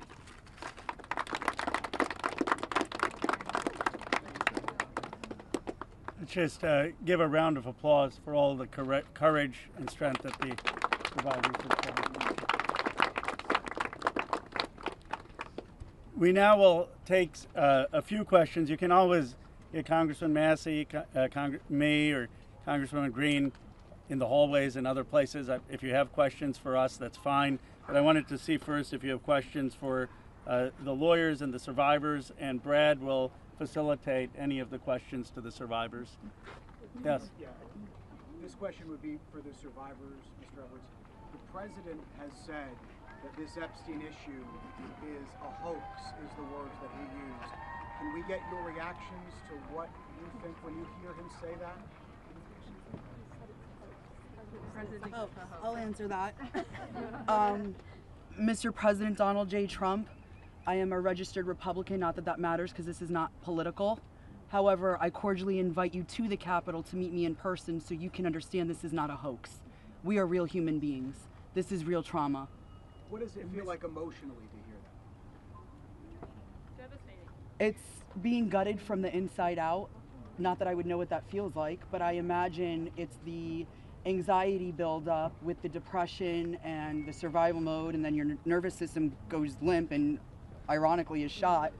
Let's just give a round of applause for all the courage and strength that the survivors have shown. We now will take a few questions. You can always get Congressman Massie, me, or Congresswoman Green in the hallways and other places. If you have questions for us, that's fine. But I wanted to see first if you have questions for the lawyers and the survivors, and Brad will facilitate any of the questions to the survivors. Yes? Yeah. This question would be for the survivors, Mr. Edwards. The president has said that this Epstein issue is a hoax, is the words that he used. Can we get your reactions to what you think when you hear him say that? I'll answer that. Mr. President Donald J. Trump, I am a registered Republican, not that that matters because this is not political. However, I cordially invite you to the Capitol to meet me in person so you can understand this is not a hoax. We are real human beings. This is real trauma. What does it feel like emotionally to hear that? Devastating. It's being gutted from the inside out. Not that I would know what that feels like, but I imagine it's the anxiety buildup with the depression and the survival mode, and then your nervous system goes limp and ironically is shot,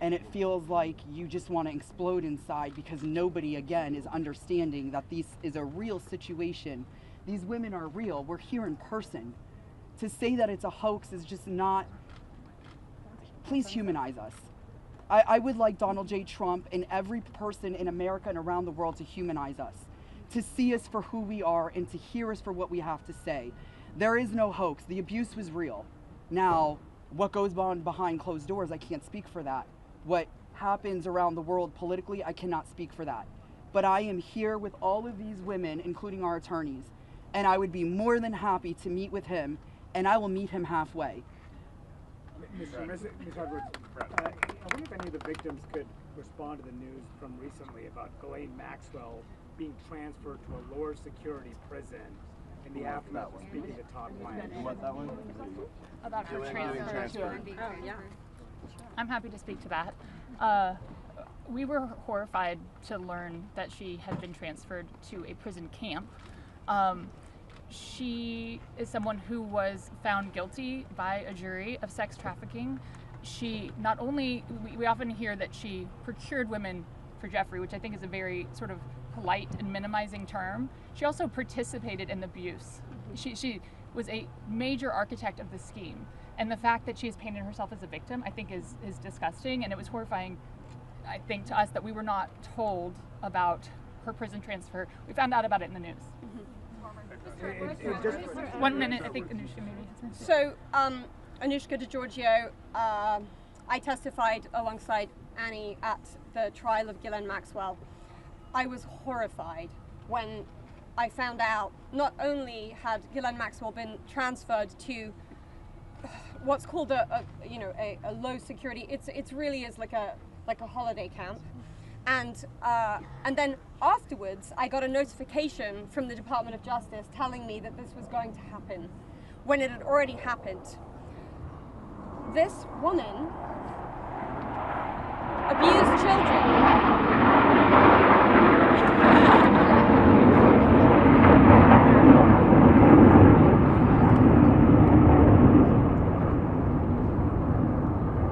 and it feels like you just want to explode inside because nobody, again, is understanding that this is a real situation. These women are real. We're here in person. To say that it's a hoax is just not, please humanize us. I would like Donald J. Trump and every person in America and around the world to humanize us, to see us for who we are and to hear us for what we have to say. There is no hoax. The abuse was real. Now, what goes on behind closed doors, I can't speak for that. What happens around the world politically, I cannot speak for that. But I am here with all of these women, including our attorneys, and I would be more than happy to meet with him, and I will meet him halfway. Ms. Edwards, I wonder if any of the victims could respond to the news from recently about Ghislaine Maxwell being transferred to a lower security prison in the aftermath of speaking to Todd Blanche. You want that one? About her transfer to I'm happy to speak to that. We were horrified to learn that she had been transferred to a prison camp. She is someone who was found guilty by a jury of sex trafficking. She not only, we often hear that she procured women for Jeffrey, which I think is a very sort of polite and minimizing term. She also participated in the abuse. She was a major architect of the scheme. And the fact that she has painted herself as a victim, I think is disgusting. And it was horrifying, I think, to us that we were not told about her prison transfer. We found out about it in the news. 1 minute, I think Anushka maybe. So, Anushka DeGiorgio, I testified alongside Annie at the trial of Ghislaine Maxwell. I was horrified when I found out not only had Ghislaine Maxwell been transferred to what's called a low security. It's really is like a holiday camp. And then afterwards, I got a notification from the Department of Justice telling me that this was going to happen when it had already happened. This woman abused children.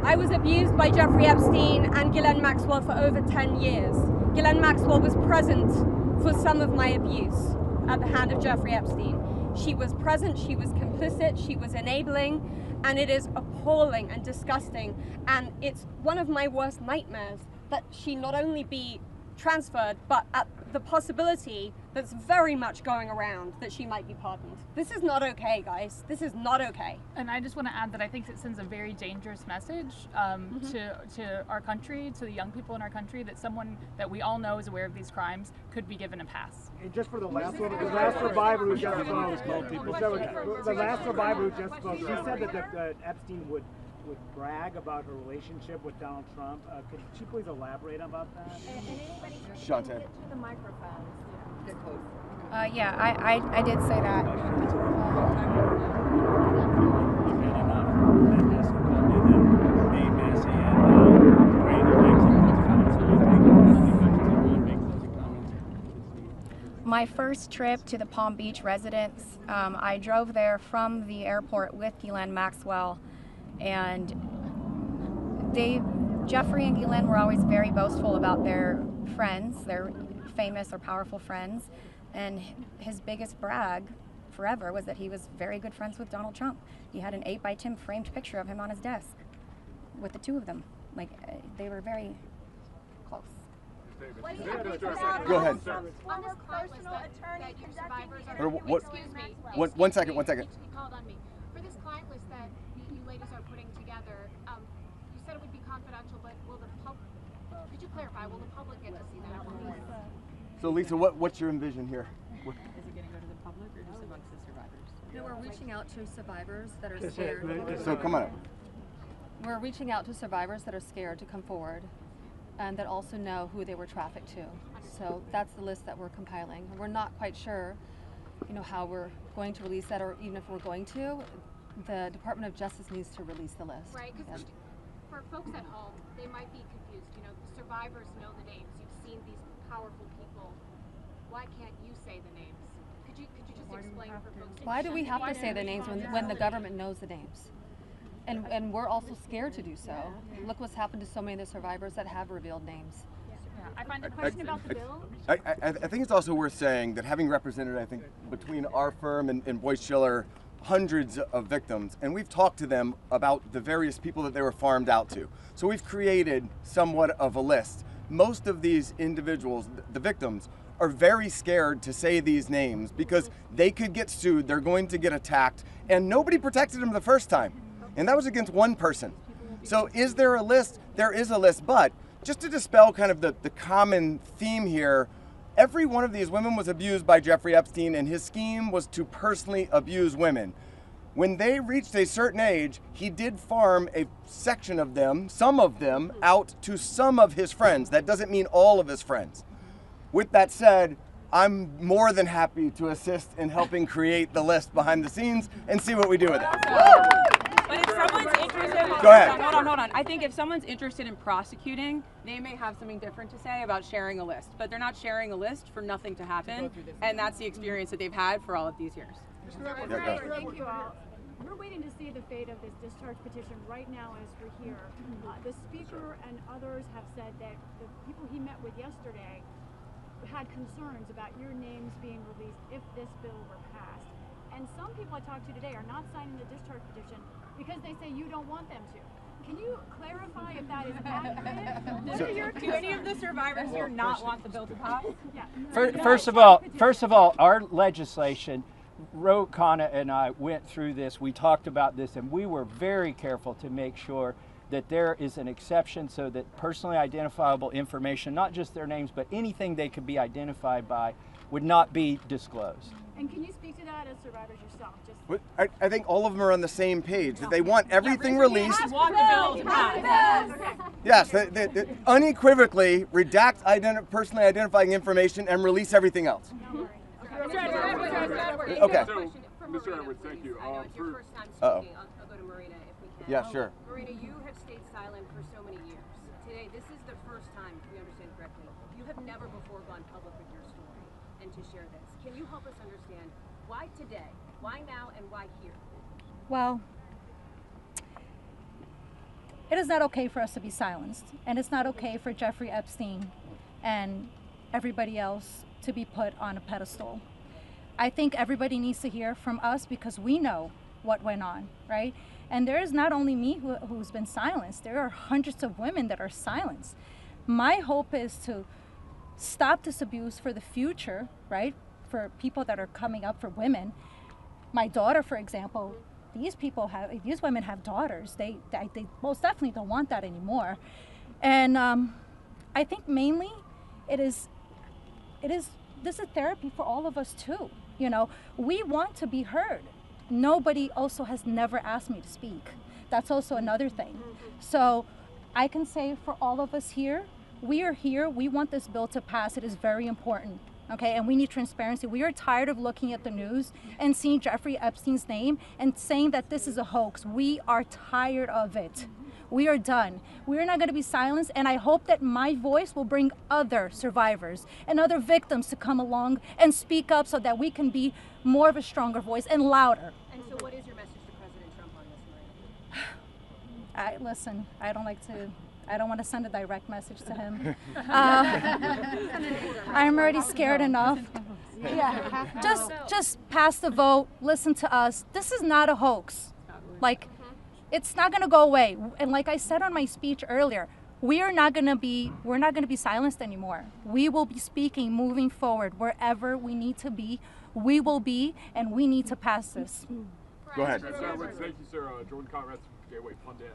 I was abused by Jeffrey Epstein and Ghislaine Maxwell for over 10 years. Ghislaine Maxwell was present for some of my abuse at the hand of Jeffrey Epstein. She was present, she was complicit, she was enabling, and it is appalling and disgusting. And it's one of my worst nightmares that she not only be transferred, but at the possibility that's very much going around that she might be pardoned. This is not okay, guys. This is not okay. And I just want to add that I think it sends a very dangerous message to our country, to the young people in our country, that someone that we all know is aware of these crimes could be given a pass. And just for the last one, the last survivor who just spoke, the last survivor who just spoke, she said that Epstein would brag about her relationship with Donald Trump. Could she please elaborate about that? Shante. To the microphone. Get close. Yeah, I did say that. My first trip to the Palm Beach residence, I drove there from the airport with Ghislaine Maxwell, and Jeffrey and Ghislaine were always very boastful about their friends, their famous or powerful friends, and his biggest brag forever was that he was very good friends with Donald Trump. He had an 8x10 framed picture of him on his desk with the two of them. Like, they were very close. Go ahead. One second. He called on me. For this client list that you ladies are putting together, you said it would be confidential, but will the public, could you clarify, will the public get to see that? So Lisa, what's your envision here? Is it going to go to the public or just amongst the survivors? No, we're reaching out to survivors that are scared. So come on up. We're reaching out to survivors that are scared to come forward and that also know who they were trafficked to. So that's the list that we're compiling. We're not quite sure, how we're going to release that, or even if we're going to, the Department of Justice needs to release the list. Right, because for folks at home, they might be confused. The survivors know the names. You've seen these powerful people. Why can't you say the names? Could you just explain for folks? Why do we have to say the names when the government knows the names? And we're also scared to do so. Look what's happened to so many of the survivors that have revealed names. I find the question about the bill. I think it's also worth saying that having represented, I think, between our firm and Boyce Schiller, hundreds of victims, and we've talked to them about the various people that they were farmed out to. So we've created somewhat of a list. Most of these individuals, the victims, are very scared to say these names because they could get sued, they're going to get attacked, and nobody protected them the first time. And that was against one person. So is there a list? There is a list, but just to dispel kind of the common theme here, every one of these women was abused by Jeffrey Epstein, and his scheme was to personally abuse women. When they reached a certain age, he did farm a section of them, some of them, out to some of his friends. That doesn't mean all of his friends. With that said, I'm more than happy to assist in helping create the list behind the scenes and see what we do with it. But if someone's interested, Go ahead. Hold on. I think if someone's interested in prosecuting, they may have something different to say about sharing a list. But they're not sharing a list for nothing to happen, and that's the experience that they've had for all of these years. Thank you all. We're waiting to see the fate of this discharge petition right now as we're here. The speaker and others have said that the people he met with yesterday had concerns about your names being released if this bill were passed. And some people I talked to today are not signing the discharge petition because they say you don't want them to. Can you clarify if that is accurate? Do any of the survivors here not want the bill to pass? First of all, our legislation, Khanna and I went through this, we talked about this, and we were very careful to make sure that there is an exception so that personally identifiable information, not just their names, but anything they could be identified by, would not be disclosed. And can you speak to that as survivors yourself? I think all of them are on the same page, that they want everything released. Yes, they unequivocally redact personally identifying information and release everything else. Okay. So, Mr. Edwards, thank you. I know it's your first time speaking. I'll go to Marina if we can. Yeah, sure. Marina, you have stayed silent for so many years. Today, this is the first time, if we understand correctly, you have never before gone public with your story and to share this. Can you help us understand why today, why now, and why here? Well, it is not okay for us to be silenced, and it's not okay for Jeffrey Epstein and everybody else to be put on a pedestal. I think everybody needs to hear from us because we know what went on, right? And there is not only me who's been silenced, there are hundreds of women that are silenced. My hope is to stop this abuse for the future, right? For people that are coming up, for women. My daughter, for example, these women have daughters. They most definitely don't want that anymore. And I think mainly this is therapy for all of us too. You know, we want to be heard. Nobody also has never asked me to speak. That's also another thing. So I can say for all of us here, we are here, we want this bill to pass. It is very important, okay? And we need transparency. We are tired of looking at the news and seeing Jeffrey Epstein's name and saying that this is a hoax. We are tired of it. We are done. We are not going to be silenced, and I hope that my voice will bring other survivors and other victims to come along and speak up so that we can be more of a stronger voice and louder. And so what is your message to President Trump on this, Marina? Listen, I don't want to send a direct message to him. I'm already scared enough. Yeah, just pass the vote, listen to us. This is not a hoax. Like, it's not going to go away. And like I said on my speech earlier, we're not going to be silenced anymore. We will be speaking moving forward. Wherever we need to be, we will be, and we need to pass this. Go ahead. Thank you, sir. Jordan Conrad from Gateway Pundit.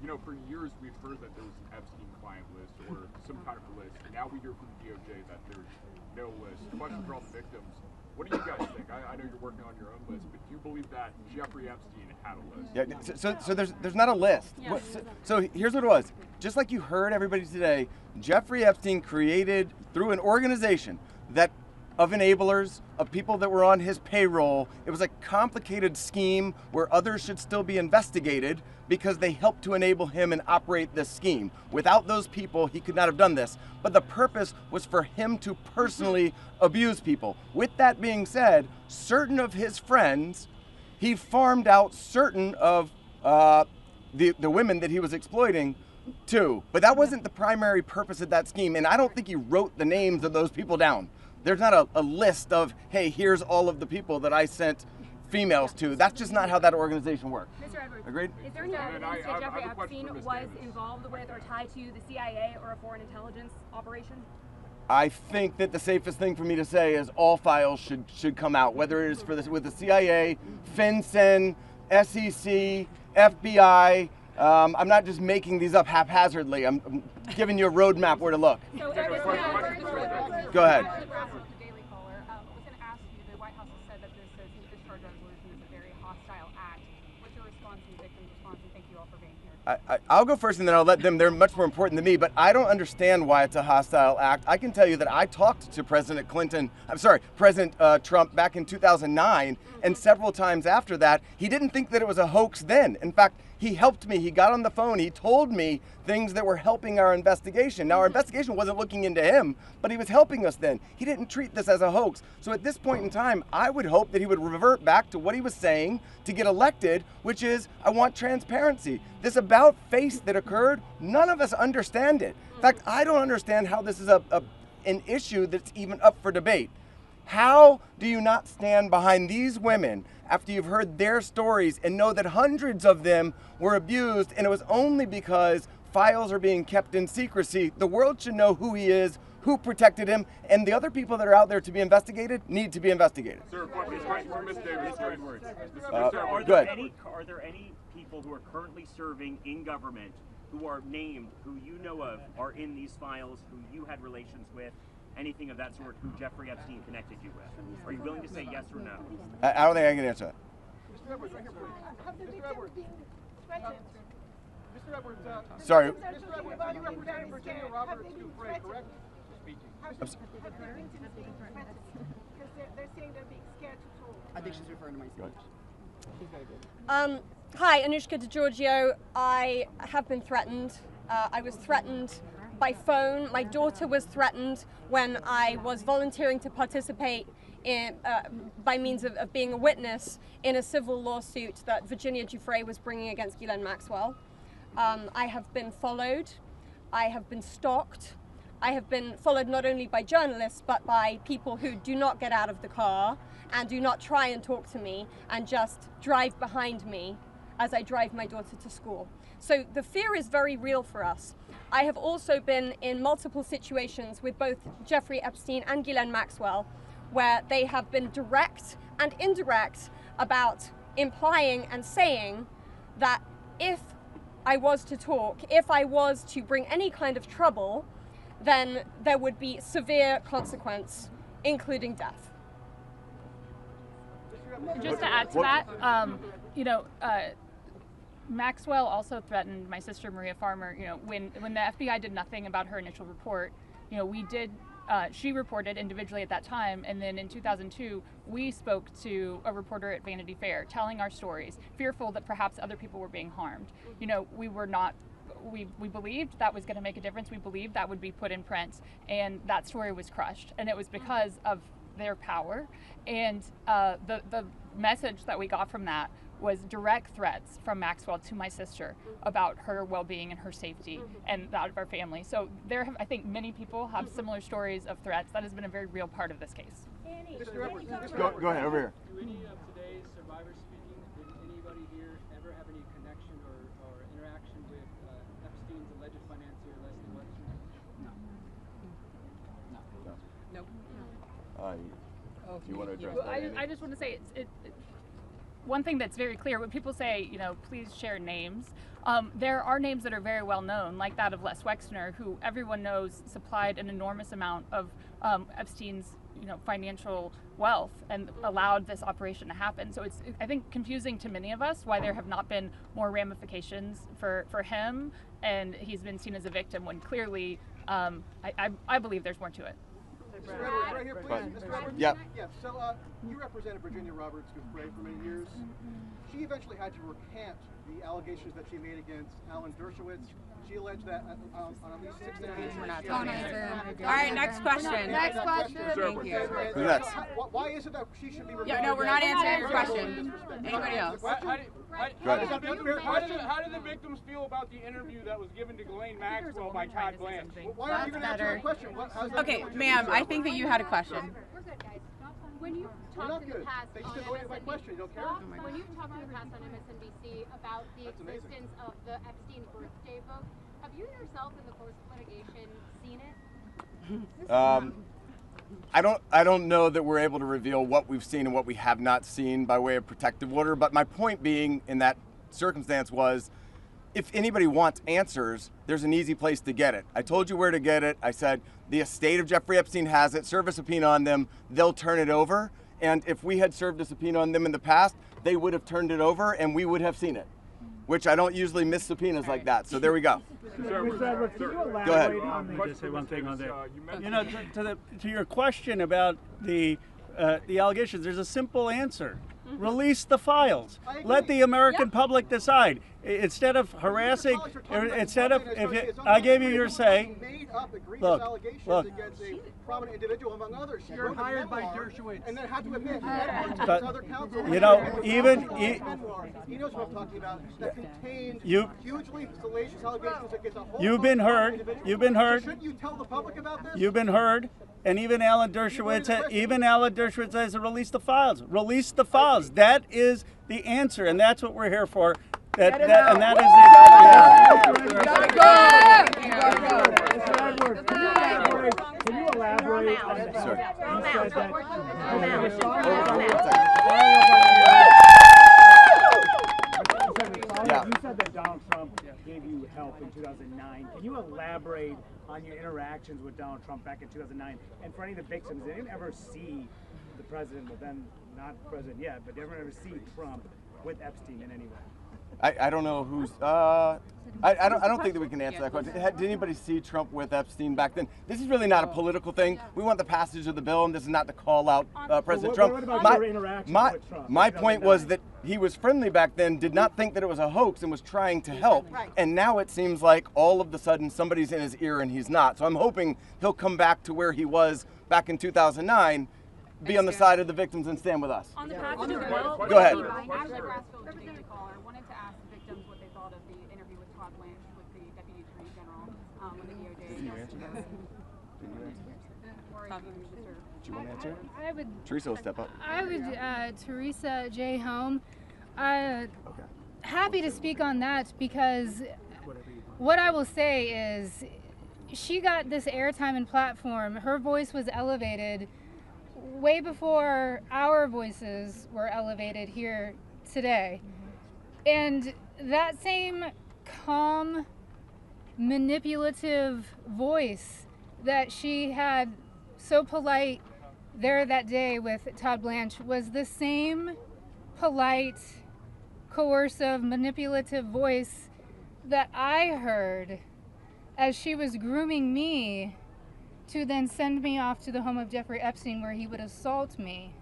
You know, for years we've heard that there was an Epstein client list or some kind of list. Now we hear from the DOJ that there's no list. Question for all the victims. What do you guys think? I know you're working on your own list, but do you believe that Jeffrey Epstein had a list? Yeah, so there's not a list. Yeah. So here's what it was. Just like you heard everybody today, Jeffrey Epstein created, through an organization that of enablers, of people that were on his payroll. It was a complicated scheme where others should still be investigated because they helped to enable him and operate this scheme. Without those people, he could not have done this. But the purpose was for him to personally abuse people. With that being said, certain of his friends, he farmed out certain of the women that he was exploiting too. But that wasn't the primary purpose of that scheme. And I don't think he wrote the names of those people down. There's not a list of, hey, here's all of the people that I sent females to. That's just not how that organization works. Mr. Edwards, Agreed? Is there any evidence that Jeffrey Epstein was involved with or tied to the CIA or a foreign intelligence operation? I think that the safest thing for me to say is all files should come out, whether it is for with the CIA, FinCEN, SEC, FBI. I'm not just making these up haphazardly. I'm giving you a roadmap where to look. So, Go ahead. I'll go first and then I'll let them. They're much more important than me, but I don't understand why it's a hostile act. I can tell you that I talked to President Trump back in 2009, and several times after that. He didn't think that it was a hoax then. In fact, he helped me. He got on the phone. He told me things that were helping our investigation. Now, our investigation wasn't looking into him, but he was helping us then. He didn't treat this as a hoax. So at this point in time, I would hope that he would revert back to what he was saying to get elected, which is, I want transparency. This about face that occurred, none of us understand it. In fact, I don't understand how this is an issue that's even up for debate. How do you not stand behind these women after you've heard their stories and know that hundreds of them were abused, and it was only because files are being kept in secrecy? The world should know who he is, who protected him, and the other people that are out there to be investigated need to be investigated. Sir, Are there any people who are currently serving in government who are named, who you know of, are in these files, who you had relations with, anything of that sort, who Jeffrey Epstein connected you with? Are you willing to say yes or no? I don't think I can answer that. Mr. Edwards, right here, please. Mr. Edwards. Mr. Edwards, sorry. Mr. Edwards, you represented Virginia Roberts Dufresne, correct? Because they're saying they're being scared to talk. I think she's referring to my speech. She's very good. Hi, Anushka DeGiorgio. I have been threatened. I was threatened by phone. My daughter was threatened when I was volunteering to participate in, by means of being a witness in a civil lawsuit that Virginia Giuffre was bringing against Ghislaine Maxwell. I have been followed. I have been stalked. I have been followed not only by journalists, but by people who do not get out of the car and do not try and talk to me and just drive behind me as I drive my daughter to school. So the fear is very real for us. I have also been in multiple situations with both Jeffrey Epstein and Ghislaine Maxwell, where they have been direct and indirect about implying and saying that if I was to talk, if I was to bring any kind of trouble, then there would be severe consequence, including death. Just to add to that, Maxwell also threatened my sister Maria Farmer. When the FBI did nothing about her initial report, she reported individually at that time, and then in 2002 we spoke to a reporter at Vanity Fair telling our stories, fearful that perhaps other people were being harmed. We were not. We believed that was going to make a difference. We believed that would be put in print, and that story was crushed. And it was because of their power. And the message that we got from that was direct threats from Maxwell to my sister about her well-being and her safety and that of our family. So I think many people have similar stories of threats. That has been a very real part of this case. Go ahead, over here. Do any of today's survivors speaking, did anybody here ever have any connection or interaction with Epstein's alleged financier, Leslie Wexner? No. Do you want to address that? I just want to say one thing that's very clear when people say, please share names. There are names that are very well known, like that of Les Wexner, who everyone knows supplied an enormous amount of Epstein's financial wealth and allowed this operation to happen. So it's, I think, confusing to many of us why there have not been more ramifications for him, and he's been seen as a victim when clearly I believe there's more to it. Mr. Edwards, right here, please. Mr. Edwards? Yeah. Yeah, so you represented Virginia Roberts Dufresne for many years. She eventually had to recant the allegations that she made against Alan Dershowitz. She alleged that on at least 6 occasions. All right, next question. Next question. Thank you. Who's next? Why is it that she should be Yeah, no, we're not answering your question. Anybody else? How did the victims feel about the interview that was given to Ghislaine Maxwell by Todd Blanche? Why are you going to answer that question? Okay, ma'am, I think that you had a question. When you've talked in the past They on just avoided my question. You don't care? when you've talked in the past on MSNBC about the existence of the Epstein birthday book, have you yourself in the course of litigation seen it? I don't know that we're able to reveal what we've seen and what we have not seen by way of protective order, but my point being in that circumstance was, if anybody wants answers, there's an easy place to get it. I told you where to get it. I said the estate of Jeffrey Epstein has it, serve a subpoena on them, they'll turn it over. And if we had served a subpoena on them in the past, they would have turned it over and we would have seen it, which I don't usually miss subpoenas like that. So there we go. Mr. Edwards, can you elaborate Go ahead. on just say one thing on that. You know, to your question about the allegations, there's a simple answer. Release the files. Let the American public decide. Instead of harassing, instead of, I gave you your say. Look, against a prominent individual among others. You're hired by Dershowitz. And then had to admit, But, other counsel. you know, even he knows what I'm talking about. That contained hugely salacious allegations against a whole. You've been heard. You've been heard. Shouldn't you tell the public about this? You've been heard. And even Alan Dershowitz says to release the files. Release the files. That is the answer, and that's what we're here for. And that is the. Can you elaborate on You said that Donald Trump gave you help in 2009. Can you elaborate on your interactions with Donald Trump back in 2009? And for any of the victims, they didn't ever see the president, but then not president yet, but they didn't ever see Trump with Epstein in any way. I don't know who's. I don't think that we can answer that question. Did anybody see Trump with Epstein back then? This is really not a political thing. We want the passage of the bill, and this is not to call out President Trump. What about your interaction with Trump? My point was that he was friendly back then, did not think that it was a hoax, and was trying to help. And now it seems like all of a sudden somebody's in his ear and he's not. So I'm hoping he'll come back to where he was back in 2009, be on the side of the victims and stand with us. On the passage of the bill, go ahead. Wanted to ask the victims what they thought of the interview with Todd Blanche with the Deputy Attorney General when the DOJ. Did you answer? Do you want to answer? I would. Teresa will step up. I would. Teresa J. Home. Happy to speak on that because what I will say is she got this airtime and platform. Her voice was elevated way before our voices were elevated here today. And that same calm, manipulative voice that she had so polite there that day with Todd Blanche was the same polite, coercive, manipulative voice that I heard as she was grooming me to then send me off to the home of Jeffrey Epstein where he would assault me.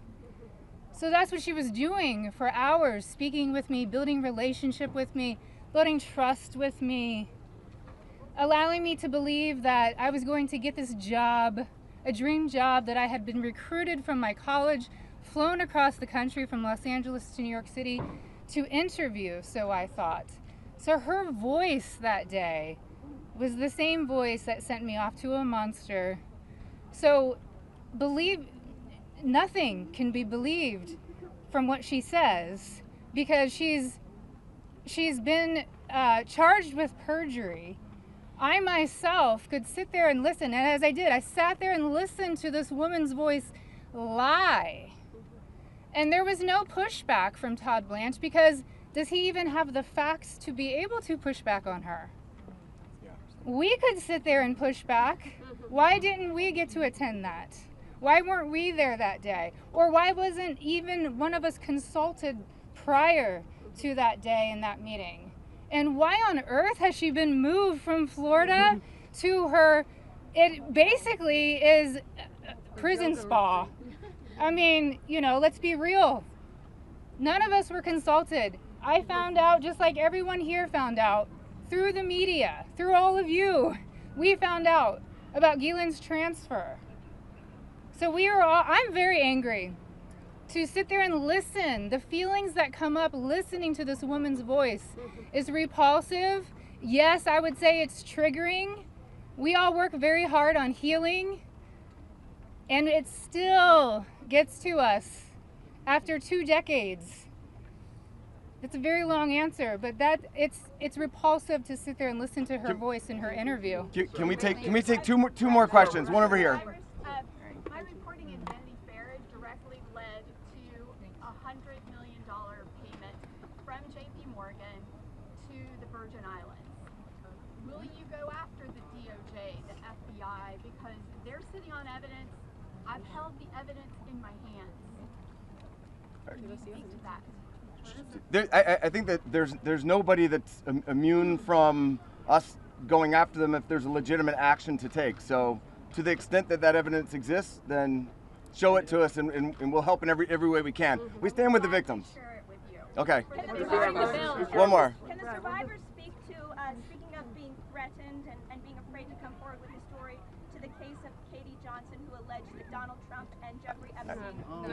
So that's what she was doing for hours, speaking with me, building relationship with me, building trust with me, allowing me to believe that I was going to get this job, a dream job that I had been recruited from my college, flown across the country from Los Angeles to New York City to interview, so I thought. So her voice that day was the same voice that sent me off to a monster. So nothing can be believed from what she says because she's been charged with perjury. I myself could sit there and listen, and as I did, I sat there and listened to this woman's voice lie. And there was no pushback from Todd Blanche because does he even have the facts to be able to push back on her? We could sit there and push back. Why didn't we get to attend that? Why weren't we there that day? Or why wasn't even one of us consulted prior to that day in that meeting? And why on earth has she been moved from Florida to her, it basically is prison spa. I mean, you know, let's be real. None of us were consulted. I found out, just like everyone here found out, through the media, through all of you. We found out about Ghislaine's transfer. So I'm very angry to sit there and listen. The feelings that come up listening to this woman's voice is repulsive. Yes, I would say it's triggering. We all work very hard on healing. And it still gets to us after 2 decades. It's a very long answer, but it's repulsive to sit there and listen to her voice in her interview. Can we take two more questions? One over here. My reporting in Vanity Fair directly led to a $100 million payment from J.P. Morgan to the Virgin Islands. Will you go after the DOJ, the FBI, because they're sitting on evidence? I've held the evidence in my hands. Can you speak to that? I think that there's nobody that's immune from us going after them if there's a legitimate action to take. So to the extent that that evidence exists, then show it to us and we'll help in every way we can. We stand with the victims. Okay. One more. Can the survivors speak to, speaking of being threatened and being afraid to come forward with the story, to the case of Katie Johnson, who alleged that Donald Trump and Jeffrey Epstein...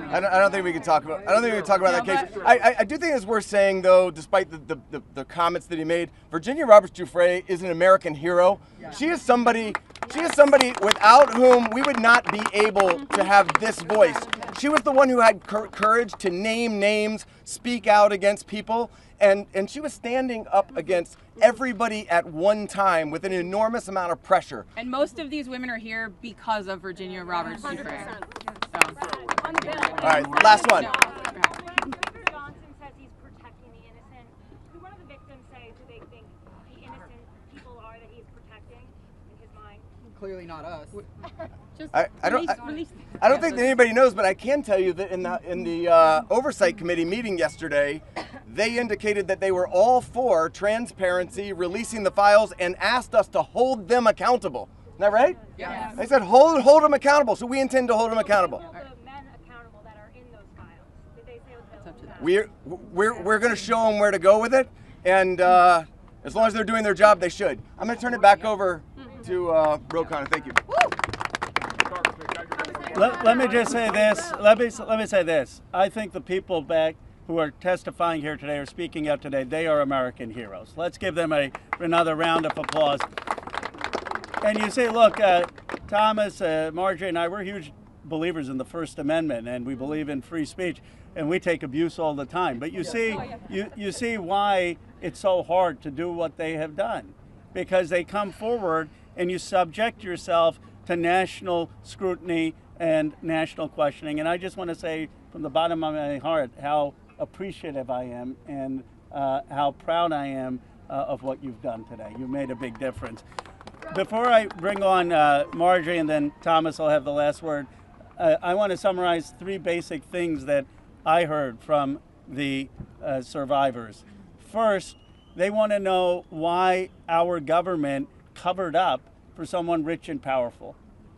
I don't think we can talk about. I don't think we can talk about that case. I do think it's worth saying, though, despite the comments that he made, Virginia Roberts Giuffre is an American hero. She is somebody without whom we would not be able to have this voice. She was the one who had courage to name names, speak out against people, and she was standing up against everybody at one time with an enormous amount of pressure. And most of these women are here because of Virginia Roberts Giuffre. All right, last one. Johnson says he's protecting the innocent. Do one of the victims say who they think the innocent people are that he's protecting in his mind? Clearly not us. I don't think that anybody knows, but I can tell you that in the Oversight Committee meeting yesterday, they indicated that they were all for transparency, releasing the files, and asked us to hold them accountable. Isn't that right? Yeah. They said hold them accountable, so we intend to hold them accountable. We're going to show them where to go with it, and as long as they're doing their job, they should. I'm going to turn it back over to Bro Khanna. Thank you. Let me just say this. Let me say this. I think the people back who are testifying here today or speaking out today, they are American heroes. Let's give them another round of applause. And you say, look, Thomas, Marjorie, and I, we're huge believers in the First Amendment, and we believe in free speech, and we take abuse all the time. But you see, you see why it's so hard to do what they have done, because they come forward and you subject yourself to national scrutiny and national questioning. And I just want to say from the bottom of my heart how appreciative I am and how proud I am of what you've done today. You made a big difference. Before I bring on Marjorie and then Thomas will have the last word, I want to summarize 3 basic things that I heard from the survivors. First, they want to know why our government covered up for someone rich and powerful.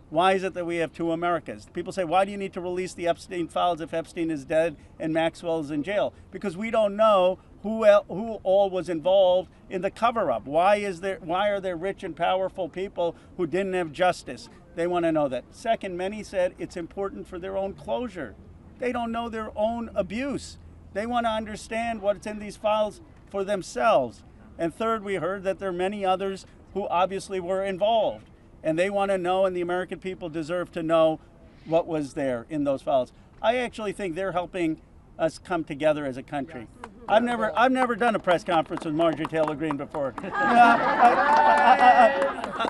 Why is it that we have 2 Americas? People say, why do you need to release the Epstein files if Epstein is dead and Maxwell is in jail? Because we don't know who all was involved in the cover-up. Why are there rich and powerful people who didn't have justice? They want to know that. Second, many said it's important for their own closure. They don't know their own abuse. They want to understand what's in these files for themselves. And third, we heard that there are many others who obviously were involved. And they want to know, and the American people deserve to know what was there in those files. I actually think they're helping us come together as a country. I've never done a press conference with Marjorie Taylor Greene before.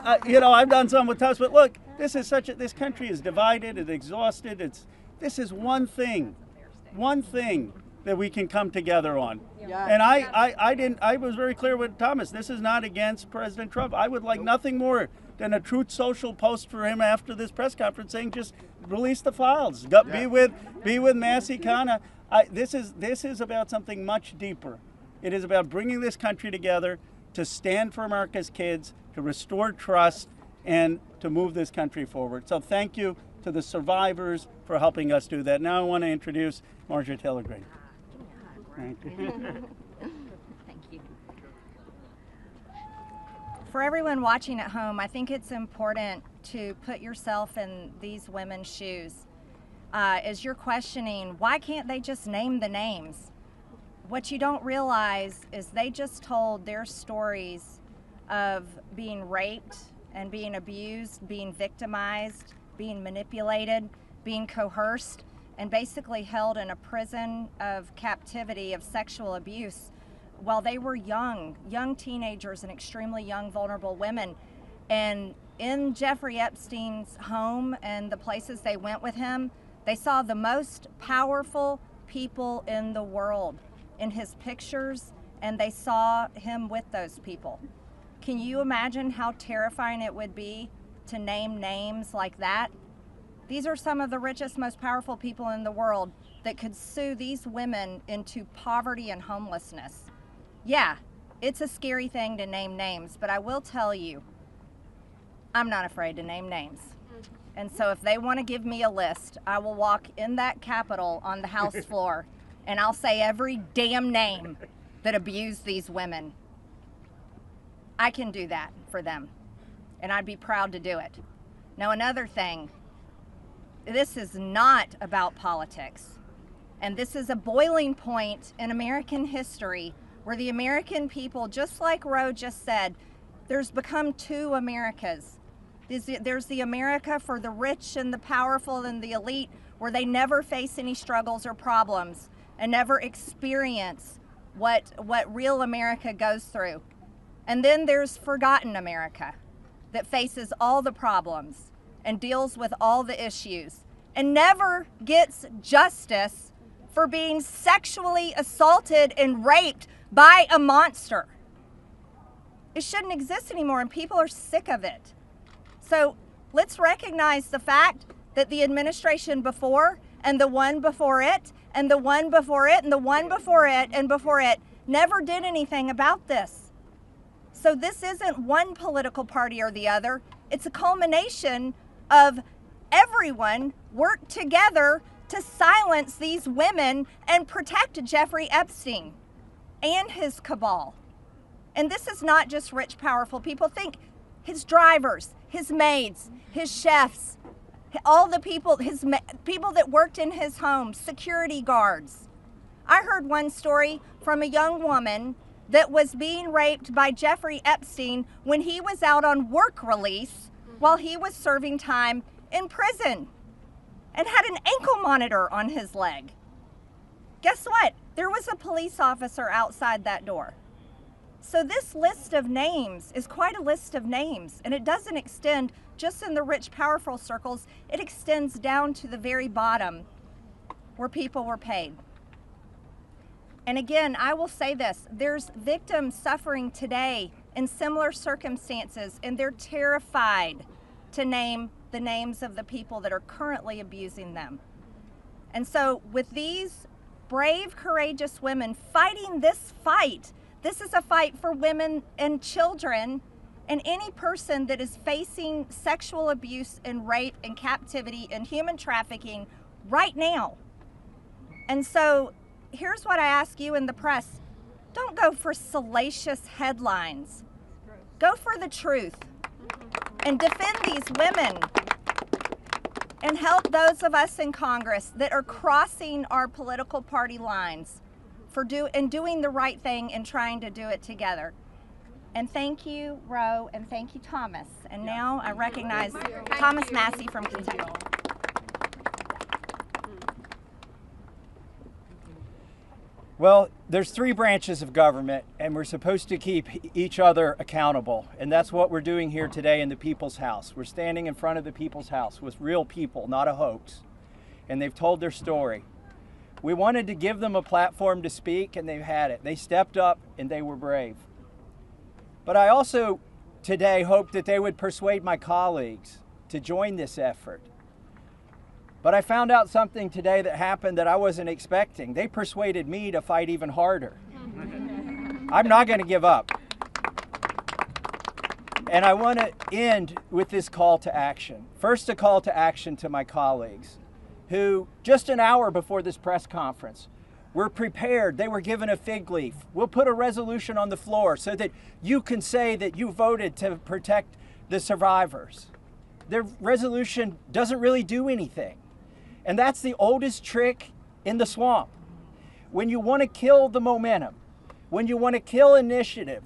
I've done some with Tubbs, but look, this country is divided, it's exhausted. This is one thing that we can come together on. Yeah. And I was very clear with Thomas. This is not against President Trump. I would like nothing more than a Truth Social post for him after this press conference saying just release the files. Be with Massie, Khanna. This is about something much deeper. It is about bringing this country together to stand for America's kids, to restore trust, and to move this country forward. So thank you to the survivors for helping us do that. Now I want to introduce Marjorie Taylor Greene. Thank you. Thank you. For everyone watching at home, I think it's important to put yourself in these women's shoes. As you're questioning, why can't they just name the names? What you don't realize is they just told their stories of being raped and being abused, being victimized, being manipulated, being coerced, and basically held in a prison of captivity of sexual abuse while they were young teenagers and extremely young, vulnerable women. And in Jeffrey Epstein's home and the places they went with him, they saw the most powerful people in the world in his pictures, and they saw him with those people. Can you imagine how terrifying it would be to name names like that? These are some of the richest, most powerful people in the world that could sue these women into poverty and homelessness. Yeah, it's a scary thing to name names, but I will tell you, I'm not afraid to name names. And so if they want to give me a list, I will walk in that Capitol on the House floor and I'll say every damn name that abused these women. I can do that for them, and I'd be proud to do it. Now, another thing, this is not about politics, and this is a boiling point in American history where the American people, just like Roe just said, there's become two Americas. There's the America for the rich and the powerful and the elite, where they never face any struggles or problems and never experience what real America goes through. And then there's forgotten America that faces all the problems and deals with all the issues and never gets justice for being sexually assaulted and raped by a monster. It shouldn't exist anymore, and people are sick of it. So let's recognize the fact that the administration before and the one before it and the one before it and the one before it and before it never did anything about this. So this isn't one political party or the other. It's a culmination of everyone worked together to silence these women and protect Jeffrey Epstein and his cabal. And this is not just rich, powerful people. Think his drivers, his maids, his chefs, all the people, people that worked in his home, security guards. I heard one story from a young woman that was being raped by Jeffrey Epstein when he was out on work release while he was serving time in prison and had an ankle monitor on his leg. Guess what? There was a police officer outside that door. So this list of names is quite a list of names, and it doesn't extend just in the rich, powerful circles. It extends down to the very bottom where people were paid. And again, I will say this, there's victims suffering today in similar circumstances, and they're terrified to name the names of the people that are currently abusing them. And so with these brave, courageous women fighting this fight, this is a fight for women and children and any person that is facing sexual abuse and rape and captivity and human trafficking right now. And so here's what I ask you in the press. Don't go for salacious headlines. Go for the truth and defend these women and help those of us in Congress that are crossing our political party lines for doing the right thing and trying to do it together. And thank you, Roe, and thank you, Thomas. And now I recognize Thomas Massie from Kentucky. Well, there's three branches of government, and we're supposed to keep each other accountable. And that's what we're doing here today in the People's House. We're standing in front of the People's House with real people, not a hoax. And they've told their story. We wanted to give them a platform to speak, and they've had it. They stepped up, and they were brave. But I also today hope that they would persuade my colleagues to join this effort. But I found out something today that happened that I wasn't expecting. They persuaded me to fight even harder. I'm not going to give up. And I want to end with this call to action. First, a call to action to my colleagues who, just an hour before this press conference, were prepared. They were given a fig leaf. We'll put a resolution on the floor so that you can say that you voted to protect the survivors. Their resolution doesn't really do anything. And that's the oldest trick in the swamp. When you want to kill the momentum, when you want to kill initiative,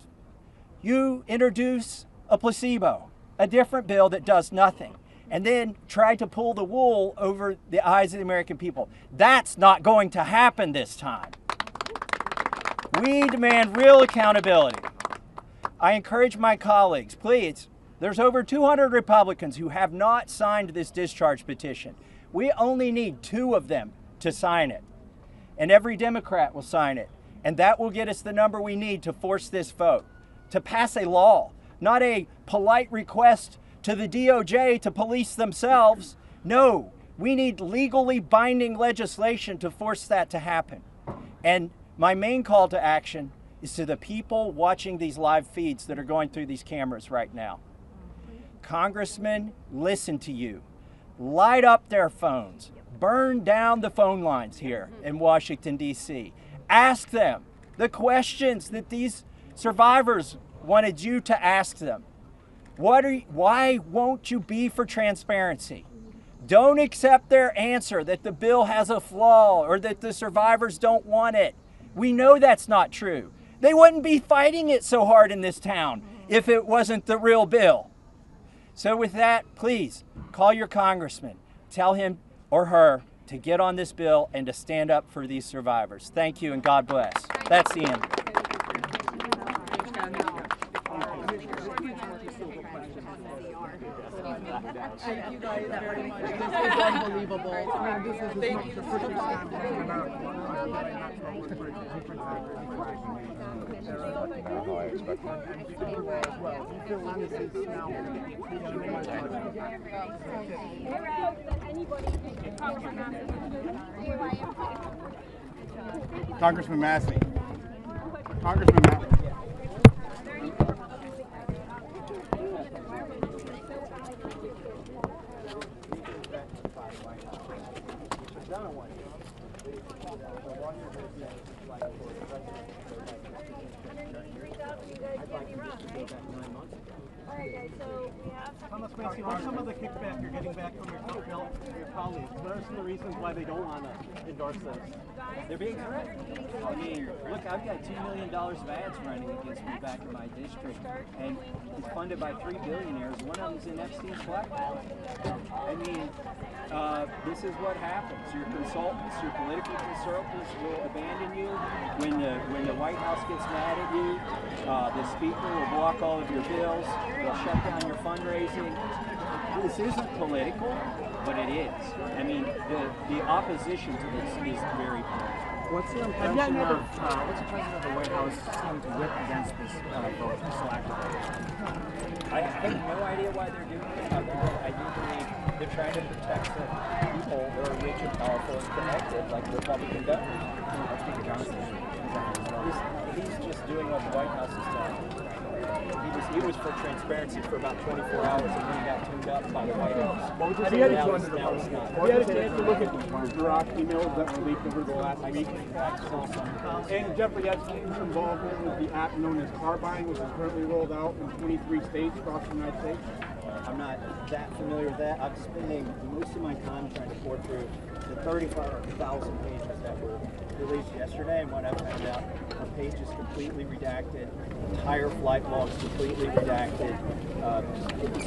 you introduce a placebo, a different bill that does nothing. and then try to pull the wool over the eyes of the American people. That's not going to happen this time. We demand real accountability. I encourage my colleagues, please, there's over 200 Republicans who have not signed this discharge petition. We only need 2 of them to sign it. And every Democrat will sign it. And that will get us the number we need to force this vote, to pass a law, not a polite request to the DOJ to police themselves. No, we need legally binding legislation to force that to happen. And my main call to action is to the people watching these live feeds that are going through these cameras right now. Congressmen, listen to you. Light up their phones. Burn down the phone lines here in Washington, D.C. Ask them the questions that these survivors wanted you to ask them. Why won't you be for transparency? Don't accept their answer that the bill has a flaw or that the survivors don't want it. We know that's not true. They wouldn't be fighting it so hard in this town if it wasn't the real bill. So with that, please call your congressman. Tell him or her to get on this bill and to stand up for these survivors. Thank you and God bless. That's the end. Thank you guys very much. This is unbelievable. I mean, this is the first time in America. Congressman Massie. Congressman Massie. Massie, what's some of the kickback you're getting back from your colleagues? What are some of the reasons why they don't want to endorse this? They're being threatened. I mean, look, I've got $2 million of ads running against me back in my district, and it's funded by 3 billionaires. One of them's in Epstein's blackmail. I mean, this is what happens. Your consultants, your political consultants will abandon you when the White House gets mad at you. The speaker will block all of your bills. They'll shut down your fundraising. This isn't political, but it is. I mean, the opposition to this is very political. What's your impression of the White House seems to whip against this vote so actively? I have no idea why they're doing it. I do believe they're trying to protect the people who are rich and powerful and connected, like Republican governors. He's just doing what the White House is telling him. He was for transparency for about 24 hours and then he got tuned up by the White House. Have you had a chance to look at the Iraq emails that were leaked over the last week? And Jeffrey Epstein's involvement with the app known as car buying, which is currently rolled out in 23 states across the United States? I'm not that familiar with that. I'm spending most of my time trying to pour through the 35,000 pages that were released yesterday, and when I found out a page is completely redacted, entire flight logs completely redacted.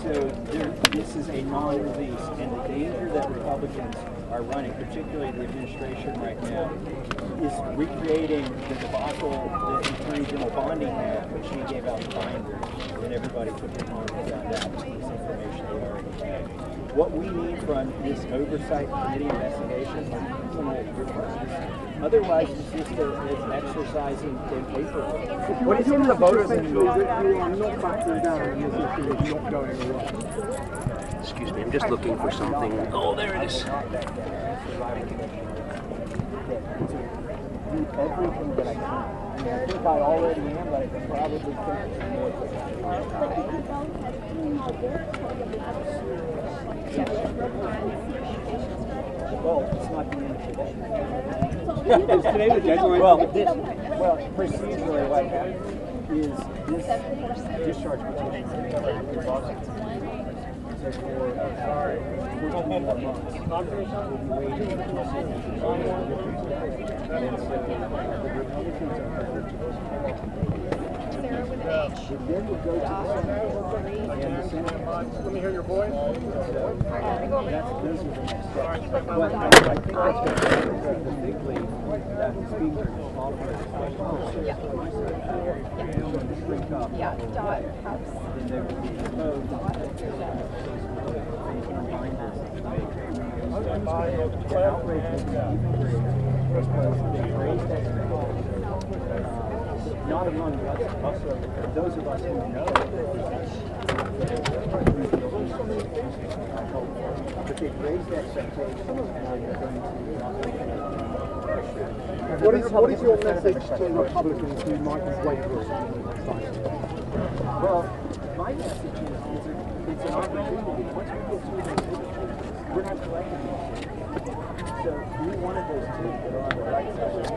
So this is a non-release, and the danger that Republicans are running, particularly the administration right now, is recreating the debacle that Attorney General Bondi had when she gave out the binders and everybody took it home and found out this information they already had. What we need from this oversight committee investigation is otherwise it's just an exercising in paper. What do you think the voters in who are not backing down on this issue is not going away? Excuse me, I'm just looking for something. Oh, there it is. Do everything that I can. I mean, I think I already am, but I can probably take some more. Well, it's not the end of today. Is today the deadline? Well, procedurally what happens is this discharge petition is then would go to the Senate. And the Senate. Let me hear your voice. Those are the next steps. But I think that's particularly that the speaker offered a special to shrink up. Then they would be proposed. The outrage was even greater because they raised expectations. Not among those of us who know that but they've raised expectations and they're going to What is your message to Republicans who might be wavering? Well, my message is it's an opportunity. Once we get through these issues, we're not collecting these. So be one of those two that are on the right side of this.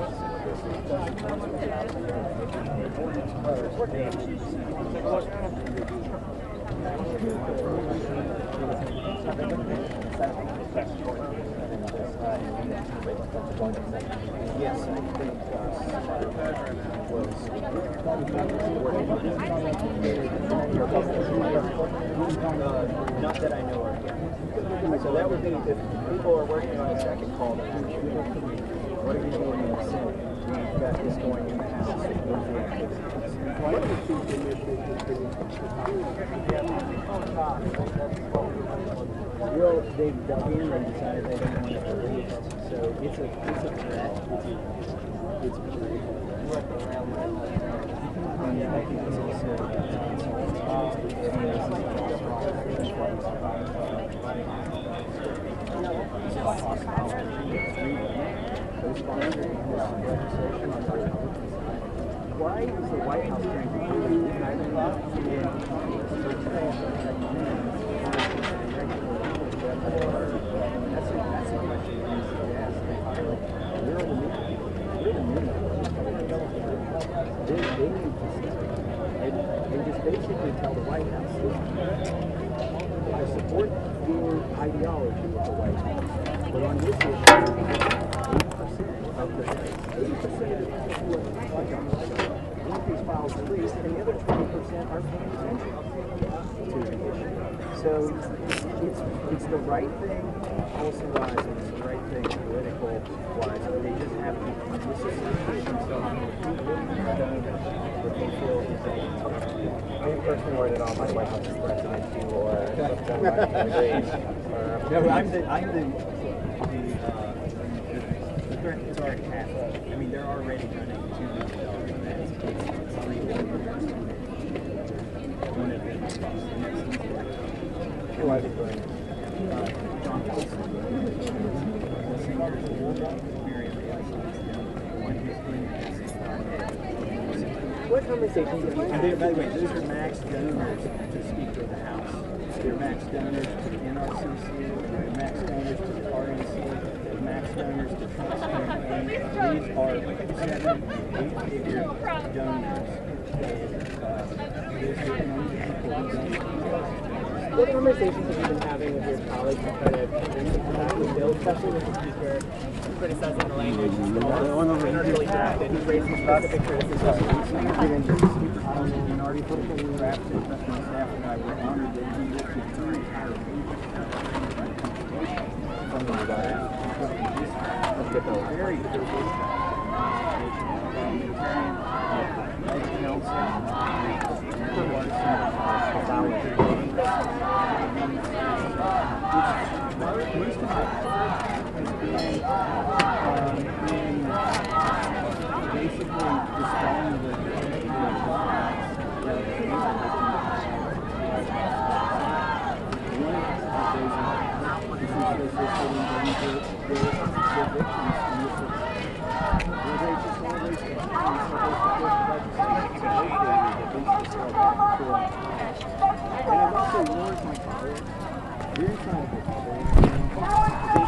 Yes, I think not that I know of yet. So that would be if people are working on a second call, what are you doing in the Senate? We've got this going in the House. Well, they dug in, they decided they don't want it released. So it's a threat. It's a threat. And I think it's also why is the White House trying to do that's a question you need to ask. We're the media. They need to stay. They just basically tell the White House, I support your ideology with the White House, but on this issue, 8% of the 80% of what want these files released, and the other 20% are paying attention to the issue. So it's the right thing policy-wise, and it's the right thing political-wise, but they just have to disassociate themselves from what they feel is a Are you personally worried at all by White House's threats against you or No, I'm the threat that's already happened. I mean, they're already running $2 million events. It's 3 one of them. Who are they doing? John Wilson, the singer, Mary one who's doing What conversations have you and had? by the way, those are max donors to Speaker of the House. They're max donors to the NRCC, they're max donors to the RNC, they're max donors to Trump's campaign. These are 7, 8-figure donors. What conversations have you been having with your colleagues to try to bring some back to the bill, especially with the speaker criticizing the language? The really drafted, he raised some specific criticisms. Minority political drafted, my staff and I were honored that he lifted 3 entire from the staff. Very privileged. Most of my effort has been in basically dispelling the and I've also warned my colleagues, we're inside of the bubble.